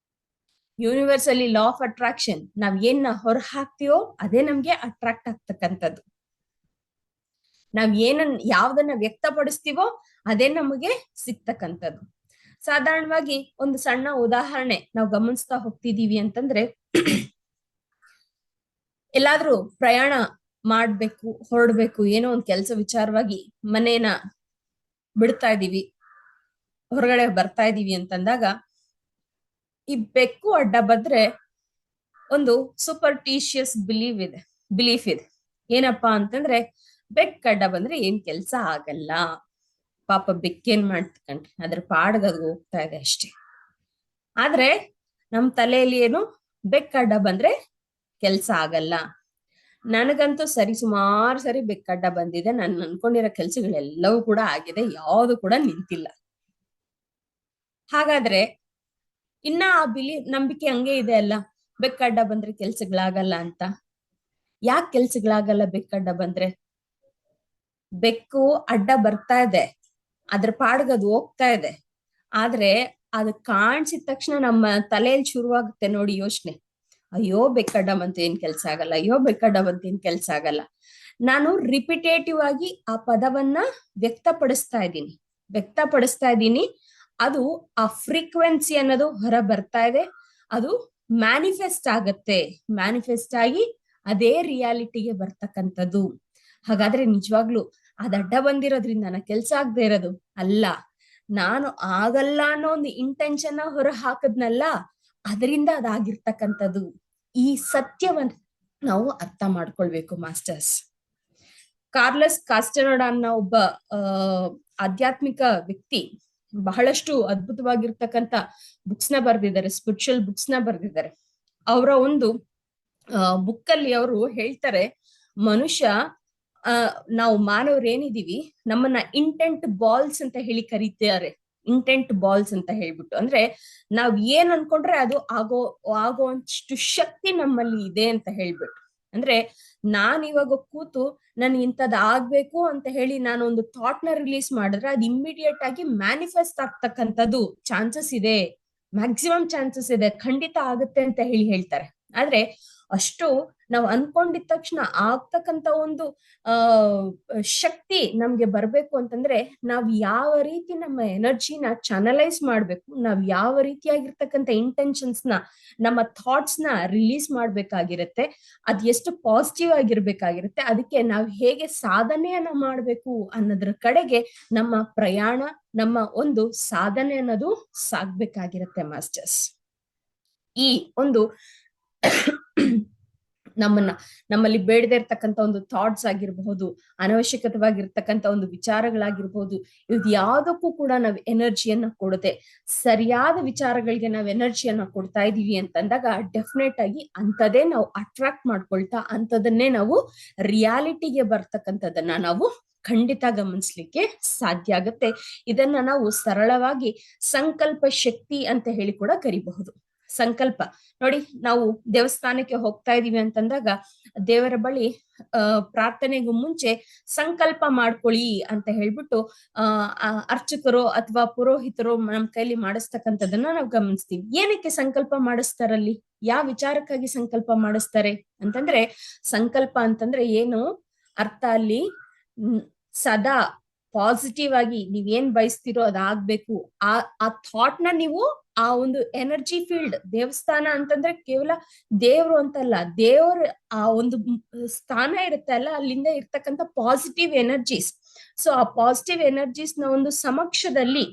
ಯೂನಿವರ್ಸ್ ಅಲ್ಲಿ ಲಾ ಆಫ್ ಅಟ್ರಾಕ್ಷನ್, ನಾವ್ ಏನ್ನ ಹೊರ ಹಾಕ್ತೀವೋ ಅದೇ ನಮ್ಗೆ ಅಟ್ರಾಕ್ಟ್ ಆಗ್ತಕ್ಕಂಥದ್ದು. ನಾವ್ ಯಾವ್ದನ್ನ ವ್ಯಕ್ತಪಡಿಸ್ತೀವೋ ಅದೇ ನಮಗೆ ಸಿಗ್ತಕ್ಕಂಥದ್ದು. ಸಾಧಾರಣವಾಗಿ ಒಂದು ಸಣ್ಣ ಉದಾಹರಣೆ ನಾವು ಗಮನಿಸ್ತಾ ಹೋಗ್ತಿದೀವಿ ಅಂತಂದ್ರೆ, ಎಲ್ಲಾದ್ರೂ ಪ್ರಯಾಣ ಮಾಡ್ಬೇಕು, ಹೊರಡ್ಬೇಕು, ಏನೋ ಒಂದ್ ಕೆಲಸ ವಿಚಾರವಾಗಿ ಮನೇನ ಬಿಡ್ತಾ ಇದೀವಿ, ಹೊರಗಡೆ ಬರ್ತಾ ಇದೀವಿ ಅಂತಂದಾಗ ಈ ಬೆಕ್ಕು ಅಡ್ಡ ಬಂದ್ರೆ ಒಂದು ಸೂಪರ್ಟಿಷಿಯಸ್ ಬಿಲೀಫ್ ಇದೆ. ಏನಪ್ಪಾ ಅಂತಂದ್ರೆ, ಬೆಕ್ಕು ಅಡ್ಡ ಬಂದ್ರೆ ಏನ್ ಕೆಲ್ಸ ಆಗಲ್ಲ, ಪಾಪ ಬೆಕ್ಕೇನ್ ಮಾಡ್ತಕಂಡ್ರಿ ಅದ್ರ ಪಾಡ್ಗ ಅದು ಹೋಗ್ತಾ ಇದೆ ಅಷ್ಟೇ. ಆದ್ರೆ ನಮ್ ತಲೆಯಲ್ಲಿ ಏನು, ಬೆಕ್ಕು ಅಡ್ಡ ಬಂದ್ರೆ ಕೆಲ್ಸ ಆಗಲ್ಲ. ನನಗಂತೂ ಸುಮಾರು ಸರಿ ಬೆಕ್ಕಡ್ಡ ಬಂದಿದೆ, ನಾನು ಅನ್ಕೊಂಡಿರೋ ಕೆಲ್ಸಗಳೆಲ್ಲವೂ ಕೂಡ ಆಗಿದೆ, ಯಾವುದು ಕೂಡ ನಿಂತಿಲ್ಲ. ಹಾಗಾದ್ರೆ ಇನ್ನ ಆ ನಂಬಿಕೆ ಹಂಗೆ ಇದೆ ಅಲ್ಲ, ಬೆಕ್ಕಡ್ಡ ಬಂದ್ರೆ ಕೆಲ್ಸಗಳಾಗಲ್ಲ ಅಂತ. ಯಾಕೆ ಕೆಲ್ಸಗಳಾಗಲ್ಲ ಬೆಕ್ಕಡ್ಡ ಬಂದ್ರೆ? ಬೆಕ್ಕು ಅಡ್ಡ ಬರ್ತಾ ಇದೆ, ಅದ್ರ ಪಾಡ್ಗದು ಹೋಗ್ತಾ ಇದೆ, ಆದ್ರೆ ಅದು ಕಾಣಿಸಿದ ತಕ್ಷಣ ನಮ್ಮ ತಲೆಯಲ್ಲಿ ಶುರುವಾಗುತ್ತೆ ನೋಡಿ ಯೋಚನೆ, ಅಯ್ಯೋ ಬೆಕ್ಕಡ್ಡ ಬಂತು ಏನ್ ಕೆಲ್ಸ ಆಗಲ್ಲ, ಅಯ್ಯೋ ಬೆಕ್ಕಡ್ಡ ಬಂತು ಏನ್ ಕೆಲ್ಸ ಆಗಲ್ಲ. ನಾನು ರಿಪಿಟೇಟಿವ್ ಆಗಿ ಆ ಪದವನ್ನ ವ್ಯಕ್ತಪಡಿಸ್ತಾ ಇದ್ದೀನಿ, ಅದು ಆ ಫ್ರೀಕ್ವೆನ್ಸಿ ಅನ್ನೋದು ಹೊರ ಬರ್ತಾ ಇದೆ, ಅದು ಮ್ಯಾನಿಫೆಸ್ಟ್ ಆಗತ್ತೆ, ಮ್ಯಾನಿಫೆಸ್ಟ್ ಆಗಿ ಅದೇ ರಿಯಾಲಿಟಿಗೆ ಬರ್ತಕ್ಕಂಥದ್ದು. ಹಾಗಾದ್ರೆ ನಿಜವಾಗ್ಲು ಅದ್ ಅಡ್ಡ ಬಂದಿರೋದ್ರಿಂದ ನನ್ನ ಕೆಲ್ಸ ಆಗದೆ ಇರೋದು ಅಲ್ಲ, ನಾನು ಆಗಲ್ಲ ಅನ್ನೋ ಒಂದು ಇಂಟೆನ್ಷನ್ ಹೊರ ಹಾಕದ್ನಲ್ಲ, ಅದರಿಂದ ಅದಾಗಿರ್ತಕ್ಕಂಥದ್ದು. ಈ ಸತ್ಯವನ್ನ ನಾವು ಅರ್ಥ ಮಾಡ್ಕೊಳ್ಬೇಕು ಮಾಸ್ಟರ್ಸ್. ಕಾರ್ಲಸ್ ಕಾಸ್ಟನೋಡ ಅನ್ನೋ ಒಬ್ಬ ಆಧ್ಯಾತ್ಮಿಕ ವ್ಯಕ್ತಿ ಬಹಳಷ್ಟು ಅದ್ಭುತವಾಗಿರ್ತಕ್ಕಂಥ ಬುಕ್ಸ್ ನ ಬರ್ದಿದ್ದಾರೆ, ಸ್ಪಿರಿಚುವಲ್ ಬುಕ್ಸ್ ನ ಬರ್ದಿದ್ದಾರೆ. ಅವರ ಒಂದು ಬುಕ್ ಅಲ್ಲಿ ಅವರು ಹೇಳ್ತಾರೆ, ಮನುಷ್ಯ ನಾವು ಮಾನವರು ಏನಿದೀವಿ ನಮ್ಮನ್ನ ಇಂಟೆಂಟ್ ಬಾಲ್ಸ್ ಅಂತ ಹೇಳಿ ಕರೀತಾರೆ. ಇಂಟೆಂಟ್ ಬಾಲ್ಸ್ ಅಂತ ಹೇಳ್ಬಿಟ್ಟು. ಅಂದ್ರೆ ನಾವ್ ಏನ್ ಅನ್ಕೊಂಡ್ರೆ ಅದು ಆಗೋಷ್ಟು ಶಕ್ತಿ ನಮ್ಮಲ್ಲಿ ಇದೆ ಅಂತ ಹೇಳ್ಬಿಟ್ಟು. ಅಂದ್ರೆ ನಾನ್ ಇವಾಗ ಕೂತು ನನ್ ಇಂಥದ್ ಆಗ್ಬೇಕು ಅಂತ ಹೇಳಿ ನಾನು ಒಂದು ಥಾಟ್ ನ ರಿಲೀಸ್ ಮಾಡಿದ್ರೆ ಅದು ಇಮ್ಮಿಡಿಯೇಟ್ ಆಗಿ ಮ್ಯಾನಿಫೆಸ್ಟ್ ಆಗ್ತಕ್ಕಂಥದ್ದು ಚಾನ್ಸಸ್ ಇದೆ, ಮ್ಯಾಕ್ಸಿಮಮ್ ಚಾನ್ಸಸ್ ಇದೆ, ಖಂಡಿತ ಆಗುತ್ತೆ ಅಂತ ಹೇಳ್ತಾರೆ. ಆದ್ರೆ ಅಷ್ಟು ನಾವು ಅನ್ಕೊಂಡಿದ ತಕ್ಷಣ ಆಗ್ತಕ್ಕಂತ ಒಂದು ಶಕ್ತಿ ನಮ್ಗೆ ಬರ್ಬೇಕು ಅಂತಂದ್ರೆ ನಾವ್ ಯಾವ ರೀತಿ ನಮ್ಮ ಎನರ್ಜಿನ ಚಾನಲೈಸ್ ಮಾಡ್ಬೇಕು, ನಾವ್ ಯಾವ ರೀತಿಯಾಗಿರ್ತಕ್ಕಂಥ ಇಂಟೆನ್ಷನ್ಸ್ ನ, ನಮ್ಮ ಥಾಟ್ಸ್ ನ ರಿಲೀಸ್ ಮಾಡ್ಬೇಕಾಗಿರುತ್ತೆ, ಅದ್ ಎಷ್ಟು ಪಾಸಿಟಿವ್ ಆಗಿರ್ಬೇಕಾಗಿರುತ್ತೆ, ಅದಕ್ಕೆ ನಾವ್ ಹೇಗೆ ಸಾಧನೆಯನ್ನ ಮಾಡ್ಬೇಕು ಅನ್ನೋದ್ರ ಕಡೆಗೆ ನಮ್ಮ ಪ್ರಯಾಣ, ನಮ್ಮ ಒಂದು ಸಾಧನೆ ಅನ್ನೋದು ಸಾಗ್ಬೇಕಾಗಿರುತ್ತೆ ಮಾಸ್ಟರ್ಸ್. ಈ ಒಂದು ನಮ್ಮಲ್ಲಿ ಬೇಡದೇ ಇರ್ತಕ್ಕಂಥ ಒಂದು ಥಾಟ್ಸ್ ಆಗಿರಬಹುದು, ಅನವಶ್ಯಕವಾಗಿರ್ತಕ್ಕಂಥ ಒಂದು ವಿಚಾರಗಳಾಗಿರ್ಬಹುದು, ಇದು ಯಾವುದಕ್ಕೂ ಕೂಡ ನಾವು ಎನರ್ಜಿಯನ್ನ ಕೊಡದೆ ಸರಿಯಾದ ವಿಚಾರಗಳಿಗೆ ನಾವು ಎನರ್ಜಿಯನ್ನ ಕೊಡ್ತಾ ಇದೀವಿ ಅಂತಂದಾಗ ಡೆಫಿನೆಟ್ ಆಗಿ ಅಂಥದ್ದೇ ನಾವು ಅಟ್ರಾಕ್ಟ್ ಮಾಡ್ಕೊಳ್ತಾ ಅಂಥದನ್ನೇ ನಾವು ರಿಯಾಲಿಟಿಗೆ ಬರ್ತಕ್ಕಂಥದನ್ನ ನಾವು ಖಂಡಿತ ಗಮನಿಸ್ಲಿಕ್ಕೆ ಸಾಧ್ಯ ಆಗತ್ತೆ. ಇದನ್ನ ನಾವು ಸರಳವಾಗಿ ಸಂಕಲ್ಪ ಶಕ್ತಿ ಅಂತ ಹೇಳಿ ಕೂಡ ಕರಿಬಹುದು. ಸಂಕಲ್ಪ ನೋಡಿ, ನಾವು ದೇವಸ್ಥಾನಕ್ಕೆ ಹೋಗ್ತಾ ಇದೀವಿ ಅಂತಂದಾಗ ದೇವರ ಬಳಿ ಪ್ರಾರ್ಥನೆಗೂ ಮುಂಚೆ ಸಂಕಲ್ಪ ಮಾಡ್ಕೊಳ್ಳಿ ಅಂತ ಹೇಳ್ಬಿಟ್ಟು ಅರ್ಚಕರು ಅಥವಾ ಪುರೋಹಿತರು ನಮ್ ಕೈಲಿ ಮಾಡಿಸ್ತಕ್ಕಂಥದನ್ನ ನಾವು ಗಮನಿಸ್ತೀವಿ. ಏನಕ್ಕೆ ಸಂಕಲ್ಪ ಮಾಡಿಸ್ತಾರಲ್ಲಿ? ಯಾವ ವಿಚಾರಕ್ಕಾಗಿ ಸಂಕಲ್ಪ ಮಾಡಿಸ್ತಾರೆ ಅಂತಂದ್ರೆ, ಸಂಕಲ್ಪ ಅಂತಂದ್ರೆ ಏನು ಅರ್ಥ ಅಲ್ಲಿ? ಸದಾ ಪಾಸಿಟಿವ್ ಆಗಿ ನೀವೇನ್ ಬಯಸ್ತಿರೋ ಅದಾಗ್ಬೇಕು. ಆ ಥಾಟ್ ನ ನೀವು ಆ ಒಂದು ಎನರ್ಜಿ ಫೀಲ್ಡ್, ದೇವಸ್ಥಾನ ಅಂತಂದ್ರೆ ಕೇವಲ ದೇವ್ರು ಅಂತಲ್ಲ, ದೇವ್ರ ಆ ಒಂದು ಸ್ಥಾನ ಇರುತ್ತೆ ಅಲ್ಲ, ಅಲ್ಲಿಂದ ಇರ್ತಕ್ಕಂಥ ಪಾಸಿಟಿವ್ ಎನರ್ಜೀಸ್. ಸೊ ಆ ಪಾಸಿಟಿವ್ ಎನರ್ಜೀಸ್ ನ ಒಂದು ಸಮಕ್ಷದಲ್ಲಿ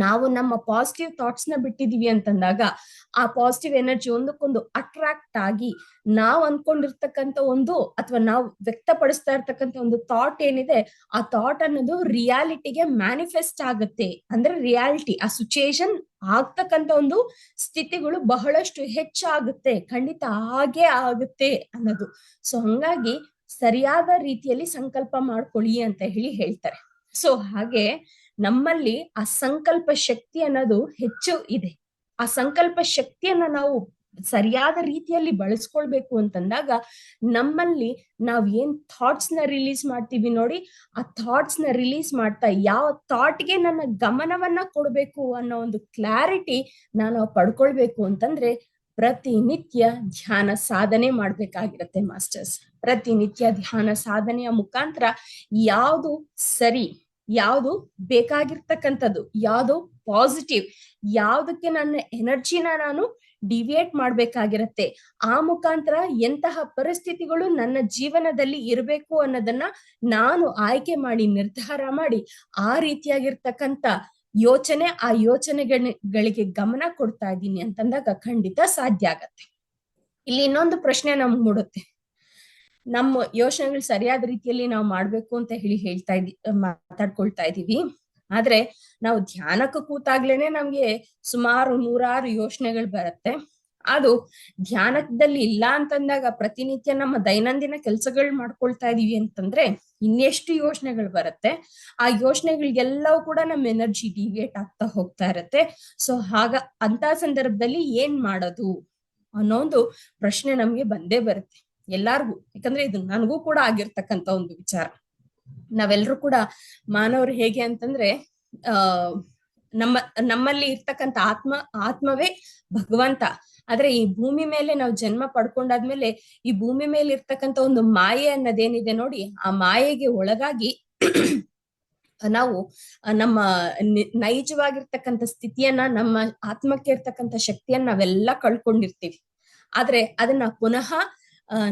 ನಾವು ನಮ್ಮ ಪಾಸಿಟಿವ್ ಥಾಟ್ಸ್ ನ ಬಿಟ್ಟಿದೀವಿ ಅಂತಂದಾಗ ಆ ಪಾಸಿಟಿವ್ ಎನರ್ಜಿ ಒಂದಕ್ಕೊಂದು ಅಟ್ರಾಕ್ಟ್ ಆಗಿ ನಾವ್ ಅನ್ಕೊಂಡಿರ್ತಕ್ಕಂಥ ಒಂದು ಅಥವಾ ನಾವು ವ್ಯಕ್ತಪಡಿಸ್ತಾ ಇರ್ತಕ್ಕಂಥ ಒಂದು ಥಾಟ್ ಏನಿದೆ ಆ ಥಾಟ್ ಅನ್ನೋದು ರಿಯಾಲಿಟಿಗೆ ಮ್ಯಾನಿಫೆಸ್ಟ್ ಆಗುತ್ತೆ. ಅಂದ್ರೆ ರಿಯಾಲಿಟಿ, ಆ ಸಿಚುಯೇಷನ್ ಆಗ್ತಕ್ಕಂಥ ಒಂದು ಸ್ಥಿತಿಗಳು ಬಹಳಷ್ಟು ಹೆಚ್ಚಾಗುತ್ತೆ, ಖಂಡಿತ ಹಾಗೆ ಆಗುತ್ತೆ ಅನ್ನೋದು. ಸೊ ಹಂಗಾಗಿ ಸರಿಯಾದ ರೀತಿಯಲ್ಲಿ ಸಂಕಲ್ಪ ಮಾಡ್ಕೊಳ್ಳಿ ಅಂತ ಹೇಳ್ತಾರೆ. ಸೊ ಹಾಗೆ ನಮ್ಮಲ್ಲಿ ಆ ಸಂಕಲ್ಪ ಶಕ್ತಿ ಅನ್ನೋದು ಹೆಚ್ಚು ಇದೆ. ಆ ಸಂಕಲ್ಪ ಶಕ್ತಿಯನ್ನ ನಾವು ಸರಿಯಾದ ರೀತಿಯಲ್ಲಿ ಬಳಸ್ಕೊಳ್ಬೇಕು ಅಂತಂದಾಗ ನಮ್ಮಲ್ಲಿ ನಾವ್ ಏನ್ ಥಾಟ್ಸ್ ನ ರಿಲೀಸ್ ಮಾಡ್ತೀವಿ ನೋಡಿ, ಆ ಥಾಟ್ಸ್ ನ ರಿಲೀಸ್ ಮಾಡ್ತಾ ಯಾವ ಥಾಟ್ಗೆ ನನ್ನ ಗಮನವನ್ನ ಕೊಡ್ಬೇಕು ಅನ್ನೋ ಒಂದು ಕ್ಲಾರಿಟಿ ನಾವು ಪಡ್ಕೊಳ್ಬೇಕು ಅಂತಂದ್ರೆ ಪ್ರತಿನಿತ್ಯ ಧ್ಯಾನ ಸಾಧನೆ ಮಾಡ್ಬೇಕಾಗಿರತ್ತೆ ಮಾಸ್ಟರ್ಸ್. ಪ್ರತಿನಿತ್ಯ ಧ್ಯಾನ ಸಾಧನೆಯ ಮುಖಾಂತರ ಯಾವುದು ಸರಿ, ಯಾವುದು ಬೇಕಾಗಿರ್ತಕ್ಕಂಥದ್ದು, ಯಾವುದು ಪಾಸಿಟಿವ್, ಯಾವ್ದಕ್ಕೆ ನನ್ನ ಎನರ್ಜಿನ ನಾನು ಡಿವಿಯೇಟ್ ಮಾಡ್ಬೇಕಾಗಿರತ್ತೆ, ಆ ಮುಖಾಂತರ ಎಂತಹ ಪರಿಸ್ಥಿತಿಗಳು ನನ್ನ ಜೀವನದಲ್ಲಿ ಇರಬೇಕು ಅನ್ನೋದನ್ನ ನಾನು ಆಯ್ಕೆ ಮಾಡಿ ನಿರ್ಧಾರ ಮಾಡಿ ಆ ರೀತಿಯಾಗಿರ್ತಕ್ಕಂಥ ಯೋಚನೆ, ಆ ಯೋಚನೆಗಳಿಗೆ ಗಮನ ಕೊಡ್ತಾ ಇದ್ದೀನಿ ಅಂತಂದಾಗ ಖಂಡಿತ ಸಾಧ್ಯ ಆಗತ್ತೆ. ಇಲ್ಲಿ ಇನ್ನೊಂದು ಪ್ರಶ್ನೆ ನಮ್ಗೆ ಮೂಡುತ್ತೆ, ನಮ್ಮ ಯೋಚನೆಗಳು ಸರಿಯಾದ ರೀತಿಯಲ್ಲಿ ನಾವು ಮಾಡ್ಬೇಕು ಅಂತ ಮಾತಾಡ್ಕೊಳ್ತಾ ಇದೀವಿ. ಆದ್ರೆ ನಾವು ಧ್ಯಾನಕ್ಕೆ ಕೂತಾಗ್ಲೇನೆ ನಮ್ಗೆ ಸುಮಾರು 100 ಯೋಚನೆಗಳು ಬರುತ್ತೆ. ಅದು ಧ್ಯಾನದಲ್ಲಿ ಇಲ್ಲ ಅಂತಂದಾಗ ಪ್ರತಿನಿತ್ಯ ನಮ್ಮ ದೈನಂದಿನ ಕೆಲ್ಸಗಳು ಮಾಡ್ಕೊಳ್ತಾ ಇದೀವಿ ಅಂತಂದ್ರೆ ಇನ್ನೆಷ್ಟು ಯೋಚನೆಗಳು ಬರುತ್ತೆ. ಆ ಯೋಚನೆಗಳಿಗೆಲ್ಲವೂ ಕೂಡ ನಮ್ಮ ಎನರ್ಜಿ ಡಿವಿಯೇಟ್ ಆಗ್ತಾ ಹೋಗ್ತಾ ಇರತ್ತೆ. ಸೊ ಅಂತ ಸಂದರ್ಭದಲ್ಲಿ ಏನ್ ಮಾಡೋದು ಅನ್ನೋ ಒಂದು ಪ್ರಶ್ನೆ ನಮ್ಗೆ ಬಂದೇ ಬರುತ್ತೆ ಎಲ್ಲಾರ್ಗು. ಯಾಕಂದ್ರೆ ಇದು ನನಗೂ ಕೂಡ ಆಗಿರ್ತಕ್ಕಂಥ ಒಂದು ವಿಚಾರ. ನಾವೆಲ್ಲರೂ ಕೂಡ ಮಾನವರು ಹೇಗೆ ಅಂತಂದ್ರೆ ನಮ್ಮಲ್ಲಿ ಇರ್ತಕ್ಕಂಥ ಆತ್ಮವೇ ಭಗವಂತ. ಆದ್ರೆ ಈ ಭೂಮಿ ಮೇಲೆ ನಾವು ಜನ್ಮ ಪಡ್ಕೊಂಡಾದ್ಮೇಲೆ ಈ ಭೂಮಿ ಮೇಲೆ ಇರ್ತಕ್ಕಂಥ ಒಂದು ಮಾಯೆ ಅನ್ನೋದೇನಿದೆ ನೋಡಿ, ಆ ಮಾಯೆಗೆ ಒಳಗಾಗಿ ನಾವು ನಮ್ಮ ನೈಜವಾಗಿರ್ತಕ್ಕಂಥ ಸ್ಥಿತಿಯನ್ನ, ನಮ್ಮ ಆತ್ಮಕ್ಕೆ ಇರ್ತಕ್ಕಂಥ ಶಕ್ತಿಯನ್ನ ನಾವೆಲ್ಲ ಕಳ್ಕೊಂಡಿರ್ತೀವಿ. ಆದ್ರೆ ಅದನ್ನ ಪುನಃ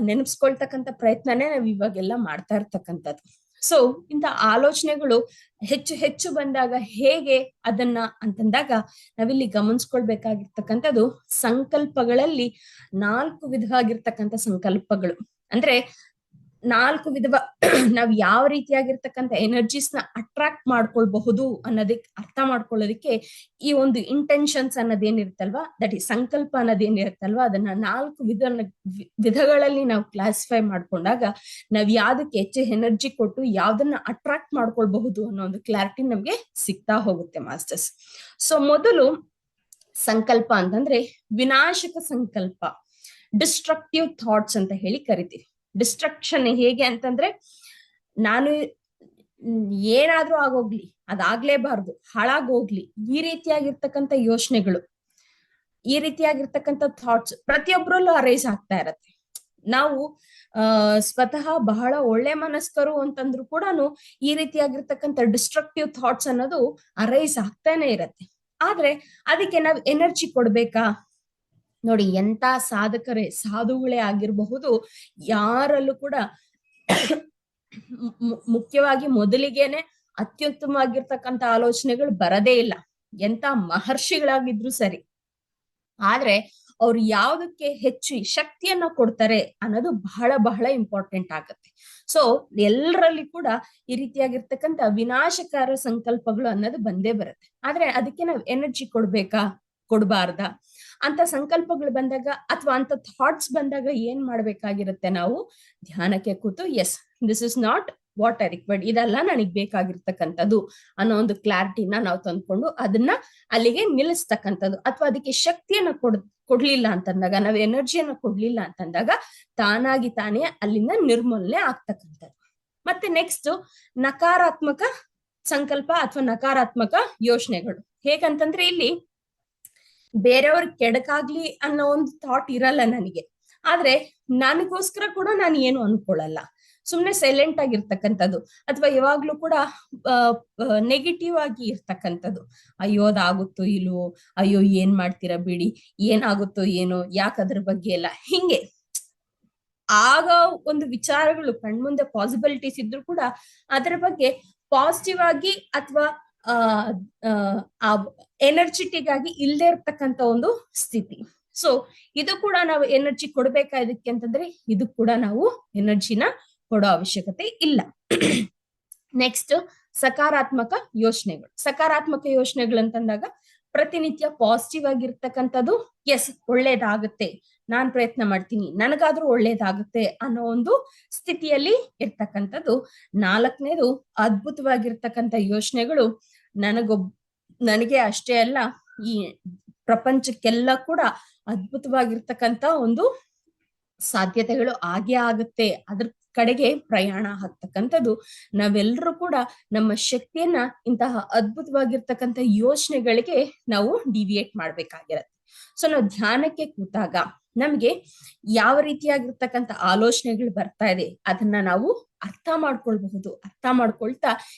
ನೆನಪಿಸ್ಕೊಳ್ತಕ್ಕಂಥ ಪ್ರಯತ್ನನೇ ನಾವ್ ಇವಾಗೆಲ್ಲ ಮಾಡ್ತಾ ಇರ್ತಕ್ಕಂಥದ್ದು. ಸೊ ಇಂಥ ಆಲೋಚನೆಗಳು ಹೆಚ್ಚು ಹೆಚ್ಚು ಬಂದಾಗ ಹೇಗೆ ಅದನ್ನ ಅಂತಂದಾಗ ನಾವಿಲ್ಲಿ ಗಮನಿಸ್ಕೊಳ್ಬೇಕಾಗಿರ್ತಕ್ಕಂಥದ್ದು ಸಂಕಲ್ಪಗಳಲ್ಲಿ 4 ವಿಧವಾಗಿರ್ತಕ್ಕಂಥ ಸಂಕಲ್ಪಗಳು. ಅಂದ್ರೆ 4 ವಿಧವ ನಾವ್ ಯಾವ ರೀತಿಯಾಗಿರ್ತಕ್ಕಂಥ ಎನರ್ಜೀಸ್ ನ ಅಟ್ರಾಕ್ಟ್ ಮಾಡ್ಕೊಳ್ಬಹುದು ಅನ್ನೋದಕ್ಕೆ ಅರ್ಥ ಮಾಡ್ಕೊಳ್ಳೋದಕ್ಕೆ ಈ ಒಂದು ಇಂಟೆನ್ಷನ್ಸ್ ಅನ್ನೋದೇನಿರುತ್ತಲ್ವಾ, ದಟ್ ಈ ಸಂಕಲ್ಪ ಅನ್ನೋದೇನಿರುತ್ತಲ್ವಾ, ಅದನ್ನ 4 ವಿಧಗಳಲ್ಲಿ ನಾವು ಕ್ಲಾಸಿಫೈ ಮಾಡ್ಕೊಂಡಾಗ ನಾವ್ ಯಾವ್ದಕ್ಕೆ ಹೆಚ್ಚು ಎನರ್ಜಿ ಕೊಟ್ಟು ಯಾವ್ದನ್ನ ಅಟ್ರಾಕ್ಟ್ ಮಾಡ್ಕೊಳ್ಬಹುದು ಅನ್ನೋ ಒಂದು ಕ್ಲಾರಿಟಿ ನಮ್ಗೆ ಸಿಗ್ತಾ ಹೋಗುತ್ತೆ ಮಾಸ್ಟರ್ಸ್. ಸೊ ಮೊದಲು ಸಂಕಲ್ಪ ಅಂತಂದ್ರೆ ವಿನಾಶಕ ಸಂಕಲ್ಪ, ಡಿಸ್ಟ್ರಕ್ಟಿವ್ ಥಾಟ್ಸ್ ಅಂತ ಹೇಳಿ ಕರಿತೀವಿ. ಡಿಸ್ಟ್ರಕ್ಷನ್ ಹೇಗೆ ಅಂತಂದ್ರೆ, ನಾನು ಏನಾದ್ರೂ ಆಗೋಗ್ಲಿ, ಅದಾಗ್ಲೇಬಾರ್ದು, ಹಾಳಾಗೋಗ್ಲಿ, ಈ ರೀತಿಯಾಗಿರ್ತಕ್ಕಂಥ ಯೋಚನೆಗಳು, ಈ ರೀತಿಯಾಗಿರ್ತಕ್ಕಂಥ ಥಾಟ್ಸ್ ಪ್ರತಿಯೊಬ್ಬರಲ್ಲೂ ಅರೈಸ್ ಆಗ್ತಾ ಇರತ್ತೆ. ನಾವು ಸ್ವತಃ ಬಹಳ ಒಳ್ಳೆ ಮನಸ್ಕರು ಅಂತಂದ್ರು ಕೂಡ ಈ ರೀತಿಯಾಗಿರ್ತಕ್ಕಂಥ ಡಿಸ್ಟ್ರಕ್ಟಿವ್ ಥಾಟ್ಸ್ ಅನ್ನೋದು ಅರೈಸ್ ಆಗ್ತಾನೆ ಇರತ್ತೆ. ಆದ್ರೆ ಅದಕ್ಕೆ ನಾವ್ ಎನರ್ಜಿ ಕೊಡ್ಬೇಕಾ? ನೋಡಿ, ಎಂತ ಸಾಧುಗಳೇ ಆಗಿರಬಹುದು, ಯಾರಲ್ಲೂ ಕೂಡ ಮುಖ್ಯವಾಗಿ ಮೊದಲಿಗೆನೆ ಅತ್ಯುತ್ತಮವಾಗಿರ್ತಕ್ಕಂಥ ಆಲೋಚನೆಗಳು ಬರದೇ ಇಲ್ಲ, ಎಂತ ಮಹರ್ಷಿಗಳಾಗಿದ್ರು ಸರಿ. ಆದ್ರೆ ಅವ್ರು ಯಾವ್ದಕ್ಕೆ ಹೆಚ್ಚು ಶಕ್ತಿಯನ್ನ ಕೊಡ್ತಾರೆ ಅನ್ನೋದು ಬಹಳ ಬಹಳ ಇಂಪಾರ್ಟೆಂಟ್ ಆಗತ್ತೆ. ಸೊ ಎಲ್ಲರಲ್ಲಿ ಕೂಡ ಈ ರೀತಿಯಾಗಿರ್ತಕ್ಕಂಥ ವಿನಾಶಕಾರ ಸಂಕಲ್ಪಗಳು ಅನ್ನೋದು ಬಂದೇ ಬರುತ್ತೆ. ಆದ್ರೆ ಅದಕ್ಕೆ ನಾವ್ ಎನರ್ಜಿ ಕೊಡ್ಬೇಕಾ, ಕೊಡ್ಬಾರ್ದ ಅಂತ ಸಂಕಲ್ಪಗಳು ಬಂದಾಗ ಅಥವಾ ಅಂತ ಥಾಟ್ಸ್ ಬಂದಾಗ ಏನ್ ಮಾಡ್ಬೇಕಾಗಿರುತ್ತೆ? ನಾವು ಧ್ಯಾನಕ್ಕೆ ಕೂತು, yes, this is not what I required, ಇದೆಲ್ಲ ನನಗ್ ಬೇಕಾಗಿರ್ತಕ್ಕಂಥದ್ದು ಅನ್ನೋ ಒಂದು ಕ್ಲಾರಿಟಿನ ನಾವು ತಂದ್ಕೊಂಡು ಅದನ್ನ ಅಲ್ಲಿಗೆ ನಿಲ್ಲಿಸ್ತಕ್ಕಂಥದ್ದು. ಅಥವಾ ಅದಕ್ಕೆ ಶಕ್ತಿಯನ್ನ ಕೊಡ್ಲಿಲ್ಲ ಅಂತಂದಾಗ, ನಾವ್ ಎನರ್ಜಿಯನ್ನ ಕೊಡ್ಲಿಲ್ಲ ಅಂತಂದಾಗ ತಾನಾಗಿ ತಾನೇ ಅಲ್ಲಿಂದ ನಿರ್ಮೂಲನೆ ಆಗ್ತಕ್ಕಂಥದ್ದು. ಮತ್ತೆ ನೆಕ್ಸ್ಟ್ ನಕಾರಾತ್ಮಕ ಸಂಕಲ್ಪ ಅಥವಾ ನಕಾರಾತ್ಮಕ ಯೋಚನೆಗಳು. ಹೇಗಂತಂದ್ರೆ ಇಲ್ಲಿ ಬೇರೆಯವ್ರ ಕೆಡಕಾಗ್ಲಿ ಅನ್ನೋ ಒಂದು ಥಾಟ್ ಇರಲ್ಲ ನನಗೆ, ಆದ್ರೆ ನನಗೋಸ್ಕರ ಕೂಡ ನಾನು ಏನು ಅನ್ಕೊಳ್ಳಲ್ಲ, ಸುಮ್ನೆ ಸೈಲೆಂಟ್ ಆಗಿರ್ತಕ್ಕಂಥದ್ದು. ಅಥವಾ ಯಾವಾಗ್ಲೂ ಕೂಡ ನೆಗೆಟಿವ್ ಆಗಿ ಇರ್ತಕ್ಕಂಥದ್ದು, ಅಯ್ಯೋ ಅದಾಗುತ್ತೋ ಇಲ್ವೋ, ಅಯ್ಯೋ ಏನ್ ಮಾಡ್ತೀರಾ ಬಿಡಿ, ಏನಾಗುತ್ತೋ ಏನೋ, ಯಾಕೆ ಅದ್ರ ಬಗ್ಗೆ ಎಲ್ಲ, ಹಿಂಗೆ ಆಗ ಒಂದು ವಿಚಾರಗಳು ಕಣ್ಮುಂದೆ ಪಾಸಿಬಿಲಿಟೀಸ್ ಇದ್ರು ಕೂಡ ಅದರ ಬಗ್ಗೆ ಪಾಸಿಟಿವ್ ಆಗಿ ಅಥವಾ ಎನರ್ಜೆಟಿಕ್ ಆಗಿ ಇಲ್ಲದೆ ಇರ್ತಕ್ಕಂಥ ಒಂದು ಸ್ಥಿತಿ. ಸೊ ಇದು ಕೂಡ ನಾವು ಎನರ್ಜಿ ಕೊಡ್ಬೇಕಾದಕ್ಕೆ ಅಂತಂದ್ರೆ ಇದು ಕೂಡ ನಾವು ಎನರ್ಜಿನ ಕೊಡೋ ಅವಶ್ಯಕತೆ ಇಲ್ಲ. ನೆಕ್ಸ್ಟ್ ಸಕಾರಾತ್ಮಕ ಯೋಚನೆಗಳು. ಸಕಾರಾತ್ಮಕ ಯೋಚನೆಗಳು ಅಂತಂದಾಗ ಪ್ರತಿನಿತ್ಯ ಪಾಸಿಟಿವ್ ಆಗಿರ್ತಕ್ಕಂಥದ್ದು, ಎಸ್ ಒಳ್ಳೇದಾಗುತ್ತೆ, ನಾನ್ ಪ್ರಯತ್ನ ಮಾಡ್ತೀನಿ, ನನಗಾದ್ರೂ ಒಳ್ಳೇದಾಗುತ್ತೆ ಅನ್ನೋ ಒಂದು ಸ್ಥಿತಿಯಲ್ಲಿ ಇರ್ತಕ್ಕಂಥದ್ದು. 4ನೇದು ಅದ್ಭುತವಾಗಿರ್ತಕ್ಕಂಥ ಯೋಚನೆಗಳು, ನನಗೆ ಅಷ್ಟೇ ಅಲ್ಲ, ಈ ಪ್ರಪಂಚಕ್ಕೆಲ್ಲ ಕೂಡ ಅದ್ಭುತವಾಗಿರ್ತಕ್ಕಂಥ ಒಂದು ಸಾಧ್ಯತೆಗಳು ಆಗೇ ಆಗುತ್ತೆ, ಅದ್ರ ಕಡೆಗೆ ಪ್ರಯಾಣ ಆಗ್ತಕ್ಕಂಥದ್ದು. ನಾವೆಲ್ಲರೂ ಕೂಡ ನಮ್ಮ ಶಕ್ತಿಯನ್ನ ಇಂತಹ ಅದ್ಭುತವಾಗಿರ್ತಕ್ಕಂಥ ಯೋಚನೆಗಳಿಗೆ ನಾವು ಡಿವಿಯೇಟ್ ಮಾಡ್ಬೇಕಾಗಿರತ್ತೆ. ಸೊ ನಾವು ಧ್ಯಾನಕ್ಕೆ ಕೂತಾಗ ನಮ್ಗೆ ಯಾವ ರೀತಿಯಾಗಿರ್ತಕ್ಕಂಥ ಆಲೋಚನೆಗಳು ಬರ್ತಾ ಇದೆ ಅದನ್ನ ನಾವು ಅರ್ಥ ಮಾಡ್ಕೊಳ್ಬಹುದು. ಅರ್ಥ ಮಾಡ್ಕೊಳ್ತಾ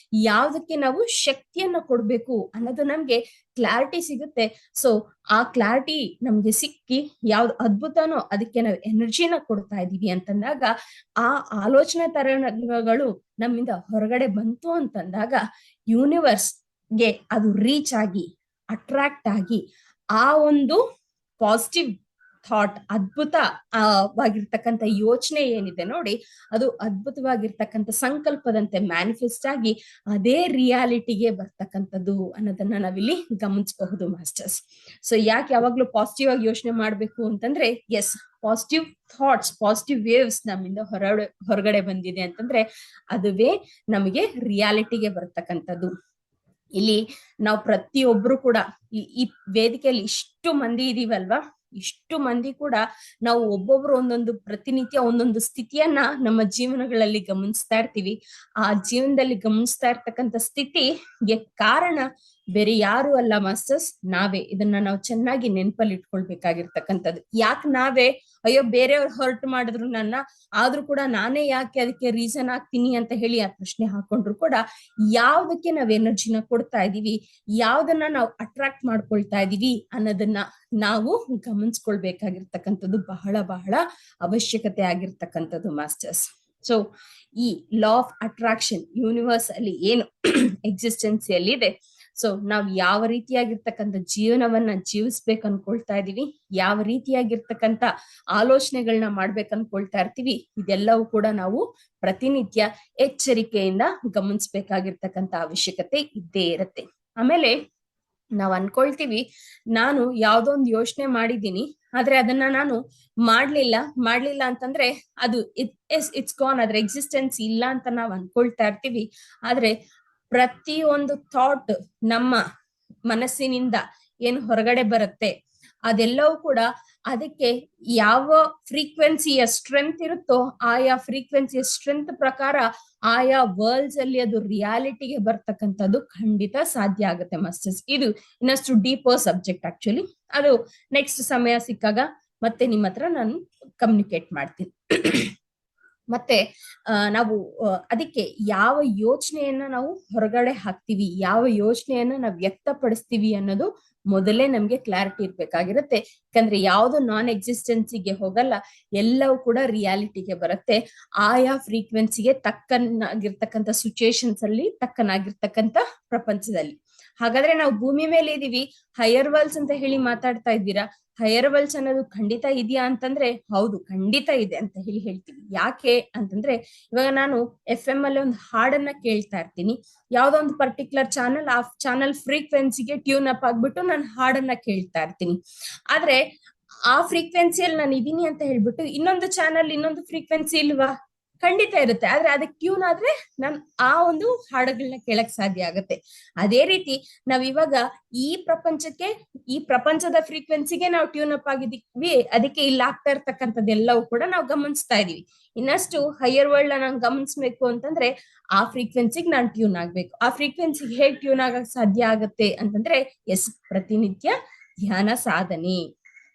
ಯಾವ್ದಕ್ಕೆ ನಾವು ಶಕ್ತಿಯನ್ನ ಕೊಡ್ಬೇಕು ಅನ್ನೋದು ನಮ್ಗೆ ಕ್ಲಾರಿಟಿ ಸಿಗುತ್ತೆ. ಸೊ ಆ ಕ್ಲಾರಿಟಿ ನಮ್ಗೆ ಸಿಕ್ಕಿ ಯಾವ್ದು ಅದ್ಭುತನೋ ಅದಕ್ಕೆ ನಾವು ಎನರ್ಜಿನ ಕೊಡ್ತಾ ಇದೀವಿ ಅಂತಂದಾಗ, ಆ ಆಲೋಚನಾ ತರಂಗಗಳು ನಮ್ಮಿಂದ ಹೊರಗಡೆ ಬಂತು ಅಂತಂದಾಗ ಯೂನಿವರ್ಸ್ಗೆ ಅದು ರೀಚ್ ಆಗಿ ಅಟ್ರಾಕ್ಟ್ ಆಗಿ ಆ ಒಂದು ಪಾಸಿಟಿವ್ ಥಾಟ್, ಅದ್ಭುತವಾಗಿರ್ತಕ್ಕಂಥ ಯೋಚನೆ ಏನಿದೆ ನೋಡಿ, ಅದು ಅದ್ಭುತವಾಗಿರ್ತಕ್ಕಂಥ ಸಂಕಲ್ಪದಂತೆ ಮ್ಯಾನಿಫೆಸ್ಟ್ ಆಗಿ ಅದೇ ರಿಯಾಲಿಟಿಗೆ ಬರ್ತಕ್ಕಂಥದ್ದು ಅನ್ನೋದನ್ನ ನಾವಿಲ್ಲಿ ಗಮನಿಸಬಹುದು ಮಾಸ್ಟರ್ಸ್. ಸೊ ಯಾಕೆ ಯಾವಾಗ್ಲೂ ಪಾಸಿಟಿವ್ ಆಗಿ ಯೋಚನೆ ಮಾಡ್ಬೇಕು ಅಂತಂದ್ರೆ, yes, positive thoughts, positive waves ನಮ್ಮಿಂದ ಹೊರಗಡೆ ಬಂದಿದೆ ಅಂತಂದ್ರೆ ಅದುವೇ ನಮಗೆ ರಿಯಾಲಿಟಿಗೆ ಬರ್ತಕ್ಕಂಥದ್ದು. ಇಲ್ಲಿ ನಾವು ಪ್ರತಿಯೊಬ್ರು ಕೂಡ ಈ ವೇದಿಕೆಯಲ್ಲಿ ಇಷ್ಟು ಮಂದಿ ಇದೀವಲ್ವಾ, ಇಷ್ಟು ಮಂದಿ ಕೂಡ ನಾವು ಒಬ್ಬೊಬ್ರು ಒಂದೊಂದು ಪ್ರತಿನಿತ್ಯ ಒಂದೊಂದು ಸ್ಥಿತಿಯನ್ನ ನಮ್ಮ ಜೀವನಗಳಲ್ಲಿ ಗಮನಿಸ್ತಾ ಇರ್ತೀವಿ. ಆ ಜೀವನದಲ್ಲಿ ಗಮನಿಸ್ತಾ ಇರ್ತಕ್ಕಂಥ ಸ್ಥಿತಿಗೆ ಕಾರಣ ಬೇರೆ ಯಾರು ಅಲ್ಲ ಮಾಸ್ಟರ್ಸ್, ನಾವೇ. ಇದನ್ನ ನಾವು ಚೆನ್ನಾಗಿ ನೆನಪಲ್ಲಿ ಇಟ್ಕೊಳ್ಬೇಕಾಗಿರ್ತಕ್ಕಂಥದ್ದು. ಯಾಕೆ ನಾವೇ, ಅಯ್ಯೋ ಬೇರೆಯವ್ರು ಹರ್ಟ್ ಮಾಡಿದ್ರು ನನ್ನ, ಆದ್ರೂ ಕೂಡ ನಾನೇ ಯಾಕೆ ಅದಕ್ಕೆ ರೀಸನ್ ಆಗ್ತೀನಿ ಅಂತ ಹೇಳಿ ಆ ಪ್ರಶ್ನೆ ಹಾಕೊಂಡ್ರು ಕೂಡ ಯಾವ್ದಕ್ಕೆ ನಾವ್ ಎನರ್ಜಿನ ಕೊಡ್ತಾ ಇದೀವಿ, ಯಾವ್ದನ್ನ ನಾವು ಅಟ್ರಾಕ್ಟ್ ಮಾಡ್ಕೊಳ್ತಾ ಇದೀವಿ ಅನ್ನೋದನ್ನ ನಾವು ಗಮನಿಸ್ಕೊಳ್ಬೇಕಾಗಿರ್ತಕ್ಕಂಥದ್ದು ಬಹಳ ಬಹಳ ಅವಶ್ಯಕತೆ ಆಗಿರ್ತಕ್ಕಂಥದ್ದು ಮಾಸ್ಟರ್ಸ್. ಸೊ ಈ ಲಾ ಆಫ್ ಅಟ್ರಾಕ್ಷನ್ ಯೂನಿವರ್ಸ್ ಅಲ್ಲಿ ಏನು ಎಕ್ಸಿಸ್ಟೆನ್ಸಿಯಲ್ಲಿ ಇದೆ, ಸೊ ನಾವ್ ಯಾವ ರೀತಿಯಾಗಿರ್ತಕ್ಕಂಥ ಜೀವನವನ್ನ ಜೀವಿಸ್ಬೇಕು ಅನ್ಕೊಳ್ತಾ ಇದೀವಿ, ಯಾವ ರೀತಿಯಾಗಿರ್ತಕ್ಕಂಥ ಆಲೋಚನೆಗಳನ್ನ ಮಾಡ್ಬೇಕು ಅನ್ಕೊಳ್ತಾ ಇರ್ತೀವಿ, ಇದೆಲ್ಲವೂ ಕೂಡ ನಾವು ಪ್ರತಿನಿತ್ಯ ಎಚ್ಚರಿಕೆಯಿಂದ ಗಮನಿಸ್ಬೇಕಾಗಿರ್ತಕ್ಕಂಥ ಅವಶ್ಯಕತೆ ಇದ್ದೇ ಇರುತ್ತೆ. ಆಮೇಲೆ ನಾವ್ ಅನ್ಕೊಳ್ತೀವಿ, ನಾನು ಯಾವ್ದೋ ಒಂದು ಯೋಚನೆ ಮಾಡಿದ್ದೀನಿ, ಆದ್ರೆ ಅದನ್ನ ನಾನು ಮಾಡ್ಲಿಲ್ಲ ಅಂತಂದ್ರೆ ಅದು ಇಟ್ಸ್ ಗಾನ್, ಅದ್ರ ಎಕ್ಸಿಸ್ಟೆನ್ಸ್ ಇಲ್ಲ ಅಂತ ನಾವ್ ಅನ್ಕೊಳ್ತಾ ಇರ್ತೀವಿ. ಆದ್ರೆ ಪ್ರತಿಯೊಂದು ಥಾಟ್ ನಮ್ಮ ಮನಸ್ಸಿನಿಂದ ಏನ್ ಹೊರಗಡೆ ಬರುತ್ತೆ ಅದೆಲ್ಲವೂ ಕೂಡ ಅದಕ್ಕೆ ಯಾವ ಫ್ರೀಕ್ವೆನ್ಸಿಯ ಸ್ಟ್ರೆಂತ್ ಇರುತ್ತೋ ಆಯಾ ಫ್ರೀಕ್ವೆನ್ಸಿಯ ಸ್ಟ್ರೆಂತ್ ಪ್ರಕಾರ ಆಯಾ ವರ್ಲ್ಡ್ಸ್ ಅಲ್ಲಿ ಅದು ರಿಯಾಲಿಟಿಗೆ ಬರ್ತಕ್ಕಂಥದ್ದು ಖಂಡಿತ ಸಾಧ್ಯ ಆಗುತ್ತೆ ಮಾಸ್ಟರ್ಸ್. ಇದು ಇನ್ನಷ್ಟು ಡೀಪರ್ ಸಬ್ಜೆಕ್ಟ್ ಆಕ್ಚುಲಿ. ಅದು ನೆಕ್ಸ್ಟ್ ಸಮಯ ಸಿಕ್ಕಾಗ ಮತ್ತೆ ನಿಮ್ಮ ಹತ್ರ ನಾನು ಕಮ್ಯುನಿಕೇಟ್ ಮಾಡ್ತೀನಿ. ಮತ್ತೆ ನಾವು ಅದಕ್ಕೆ ಯಾವ ಯೋಚನೆಯನ್ನ ನಾವು ಹೊರಗಡೆ ಹಾಕ್ತಿವಿ, ಯಾವ ಯೋಚನೆಯನ್ನ ನಾವು ವ್ಯಕ್ತಪಡಿಸ್ತೀವಿ ಅನ್ನೋದು ಮೊದಲೇ ನಮ್ಗೆ ಕ್ಲಾರಿಟಿ ಇರ್ಬೇಕಾಗಿರುತ್ತೆ. ಯಾಕಂದ್ರೆ ಯಾವ್ದು ನಾನ್ ಎಕ್ಸಿಸ್ಟೆನ್ಸಿಗೆ ಹೋಗಲ್ಲ, ಎಲ್ಲವೂ ಕೂಡ ರಿಯಾಲಿಟಿಗೆ ಬರುತ್ತೆ. ಆಯಾ ಫ್ರೀಕ್ವೆನ್ಸಿಗೆ ತಕ್ಕನಾಗಿರ್ತಕ್ಕಂಥ ಸಿಚುಯೇಷನ್ಸ್ ಅಲ್ಲಿ, ತಕ್ಕನಾಗಿರ್ತಕ್ಕಂಥ ಪ್ರಪಂಚದಲ್ಲಿ. ಹಾಗಾದ್ರೆ ನಾವು ಭೂಮಿ ಮೇಲೆ ಇದೀವಿ, ಹೈಯರ್ ವರ್ಲ್ಡ್ಸ್ ಅಂತ ಹೇಳಿ ಮಾತಾಡ್ತಾ ಇದ್ದೀರಾ. ಹೈಯರ್ ವರ್ಲ್ಡ್ಸ್ ಅನ್ನೋದು ಖಂಡಿತ ಇದೆಯಾ ಅಂತಂದ್ರೆ ಹೌದು, ಖಂಡಿತ ಇದೆ ಅಂತ ಹೇಳ್ತೀವಿ. ಯಾಕೆ ಅಂತಂದ್ರೆ ಇವಾಗ ನಾನು FM ಅಲ್ಲಿ ಒಂದು ಹಾಡನ್ನ ಕೇಳ್ತಾ ಇರ್ತೀನಿ, ಯಾವ್ದೋ ಒಂದು ಪರ್ಟಿಕ್ಯುಲರ್ ಚಾನಲ್, ಆ ಚಾನಲ್ ಫ್ರೀಕ್ವೆನ್ಸಿಗೆ ಟ್ಯೂನ್ ಅಪ್ ಆಗ್ಬಿಟ್ಟು ನಾನು ಹಾಡನ್ನ ಕೇಳ್ತಾ ಇರ್ತೀನಿ. ಆದ್ರೆ ಆ ಫ್ರೀಕ್ವೆನ್ಸಿಯಲ್ಲಿ ನಾನು ಇದೀನಿ ಅಂತ ಹೇಳ್ಬಿಟ್ಟು ಇನ್ನೊಂದು ಚಾನಲ್, ಇನ್ನೊಂದು ಫ್ರೀಕ್ವೆನ್ಸಿ ಇಲ್ವಾ? ಖಂಡಿತ ಇರುತ್ತೆ. ಆದ್ರೆ ಅದಕ್ಕೆ ಟ್ಯೂನ್ ಆದ್ರೆ ನಾನು ಆ ಒಂದು ಹಾಡುಗಳನ್ನ ಕೇಳಕ್ ಸಾಧ್ಯ ಆಗುತ್ತೆ. ಅದೇ ರೀತಿ ನಾವ್ ಇವಾಗ ಈ ಪ್ರಪಂಚಕ್ಕೆ, ಈ ಪ್ರಪಂಚದ ಫ್ರೀಕ್ವೆನ್ಸಿಗೆ ನಾವು ಟ್ಯೂನ್ ಅಪ್ ಆಗಿದ್ದೀವಿ, ಅದಕ್ಕೆ ಇಲ್ಲಿ ಆಗ್ತಾ ಇರ್ತಕ್ಕಂಥದ್ದೆಲ್ಲವೂ ಕೂಡ ನಾವು ಗಮನಿಸ್ತಾ ಇದೀವಿ. ಇನ್ನಷ್ಟು ಹೈಯರ್ ವರ್ಲ್ಡ್ ನಾನು ಗಮನಿಸ್ಬೇಕು ಅಂತಂದ್ರೆ ಆ ಫ್ರೀಕ್ವೆನ್ಸಿಗೆ ನಾನು ಟ್ಯೂನ್ ಆಗ್ಬೇಕು. ಆ ಫ್ರೀಕ್ವೆನ್ಸಿಗೆ ಹೇಗ್ ಟ್ಯೂನ್ ಆಗಕ್ ಸಾಧ್ಯ ಆಗುತ್ತೆ ಅಂತಂದ್ರೆ ಪ್ರತಿನಿತ್ಯ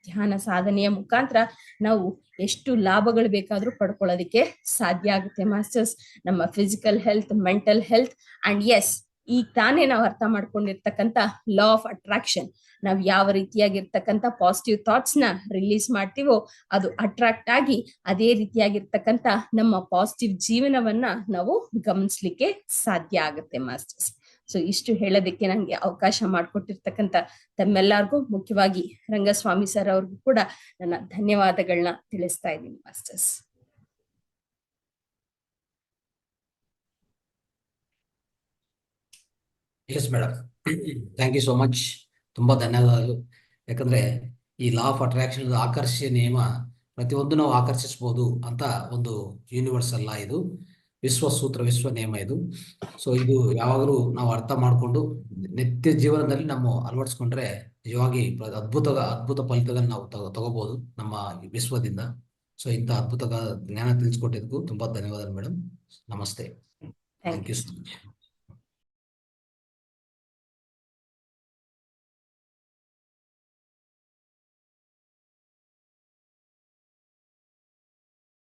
ಧ್ಯಾನ ಸಾಧನೆಯ ಮುಖಾಂತರ ನಾವು ಎಷ್ಟು ಲಾಭಗಳು ಬೇಕಾದ್ರೂ ಪಡ್ಕೊಳ್ಳೋದಕ್ಕೆ ಸಾಧ್ಯ ಆಗುತ್ತೆ ಮಾಸ್ಟರ್ಸ್. ನಮ್ಮ physical health, mental health and yes, ಈಗ ತಾನೇ ನಾವು ಅರ್ಥ ಮಾಡ್ಕೊಂಡಿರ್ತಕ್ಕಂಥ ಲಾ ಆಫ್ ಅಟ್ರಾಕ್ಷನ್, ನಾವ್ ಯಾವ ರೀತಿಯಾಗಿರ್ತಕ್ಕಂಥ ಪಾಸಿಟಿವ್ ಥಾಟ್ಸ್ ನ ರಿಲೀಸ್ ಮಾಡ್ತೀವೋ ಅದು ಅಟ್ರಾಕ್ಟ್ ಆಗಿ ಅದೇ ರೀತಿಯಾಗಿರ್ತಕ್ಕಂಥ ನಮ್ಮ ಪಾಸಿಟಿವ್ ಜೀವನವನ್ನ ನಾವು ಗಮನಿಸ್ಲಿಕ್ಕೆ ಸಾಧ್ಯ ಆಗುತ್ತೆ ಮಾಸ್ಟರ್ಸ್. ಸೊ ಇಷ್ಟು ಹೇಳೋದಕ್ಕೆ ನಂಗೆ ಅವಕಾಶ ಮಾಡಿಕೊಟ್ಟಿರ್ತಕ್ಕಂಥ ತಮ್ಮೆಲ್ಲರಿಗೂ, ಮುಖ್ಯವಾಗಿ ರಂಗಸ್ವಾಮಿ ಸರ್ ಅವ್ರಿಗೂ ಕೂಡ ನನ್ನ ಧನ್ಯವಾದಗಳನ್ನ ತಿಳಿಸ್ತಾ ಇದ್ದೀನಿ masters. Yes madam, thank you so much. ತುಂಬಾ ಧನ್ಯವಾದಗಳು. ಯಾಕಂದ್ರೆ ಈ ಲಾ ಆಫ್ ಅಟ್ರಾಕ್ಷನ್ ಆಕರ್ಷಣೀಯ ನಿಯಮ, ಪ್ರತಿಯೊಂದು ನಾವು ಆಕರ್ಷಿಸಬಹುದು ಅಂತ ಒಂದು ಯೂನಿವರ್ಸಲ್ ಲಾ ಇದು, ವಿಶ್ವ ನಿಯಮ ಇದು. ಸೊ ಇದು ಯಾವಾಗಲೂ ನಾವು ಅರ್ಥ ಮಾಡಿಕೊಂಡು ನಿತ್ಯ ಜೀವನದಲ್ಲಿ ನಾವು ಅಳವಡಿಸ್ಕೊಂಡ್ರೆ ನಿಜವಾಗಿ ಅದ್ಭುತ ಫಲಿತಗಳನ್ನ ನಾವು ತಗೋಬಹುದು ನಮ್ಮ ವಿಶ್ವದಿಂದ. ಸೊ ಇಂಥ ಅದ್ಭುತ ಜ್ಞಾನ ತಿಳಿಸ್ಕೊಟ್ಟಿದ್ದಕ್ಕೂ ತುಂಬಾ ಧನ್ಯವಾದ ಮೇಡಮ್. ನಮಸ್ತೆ. Thank you so much.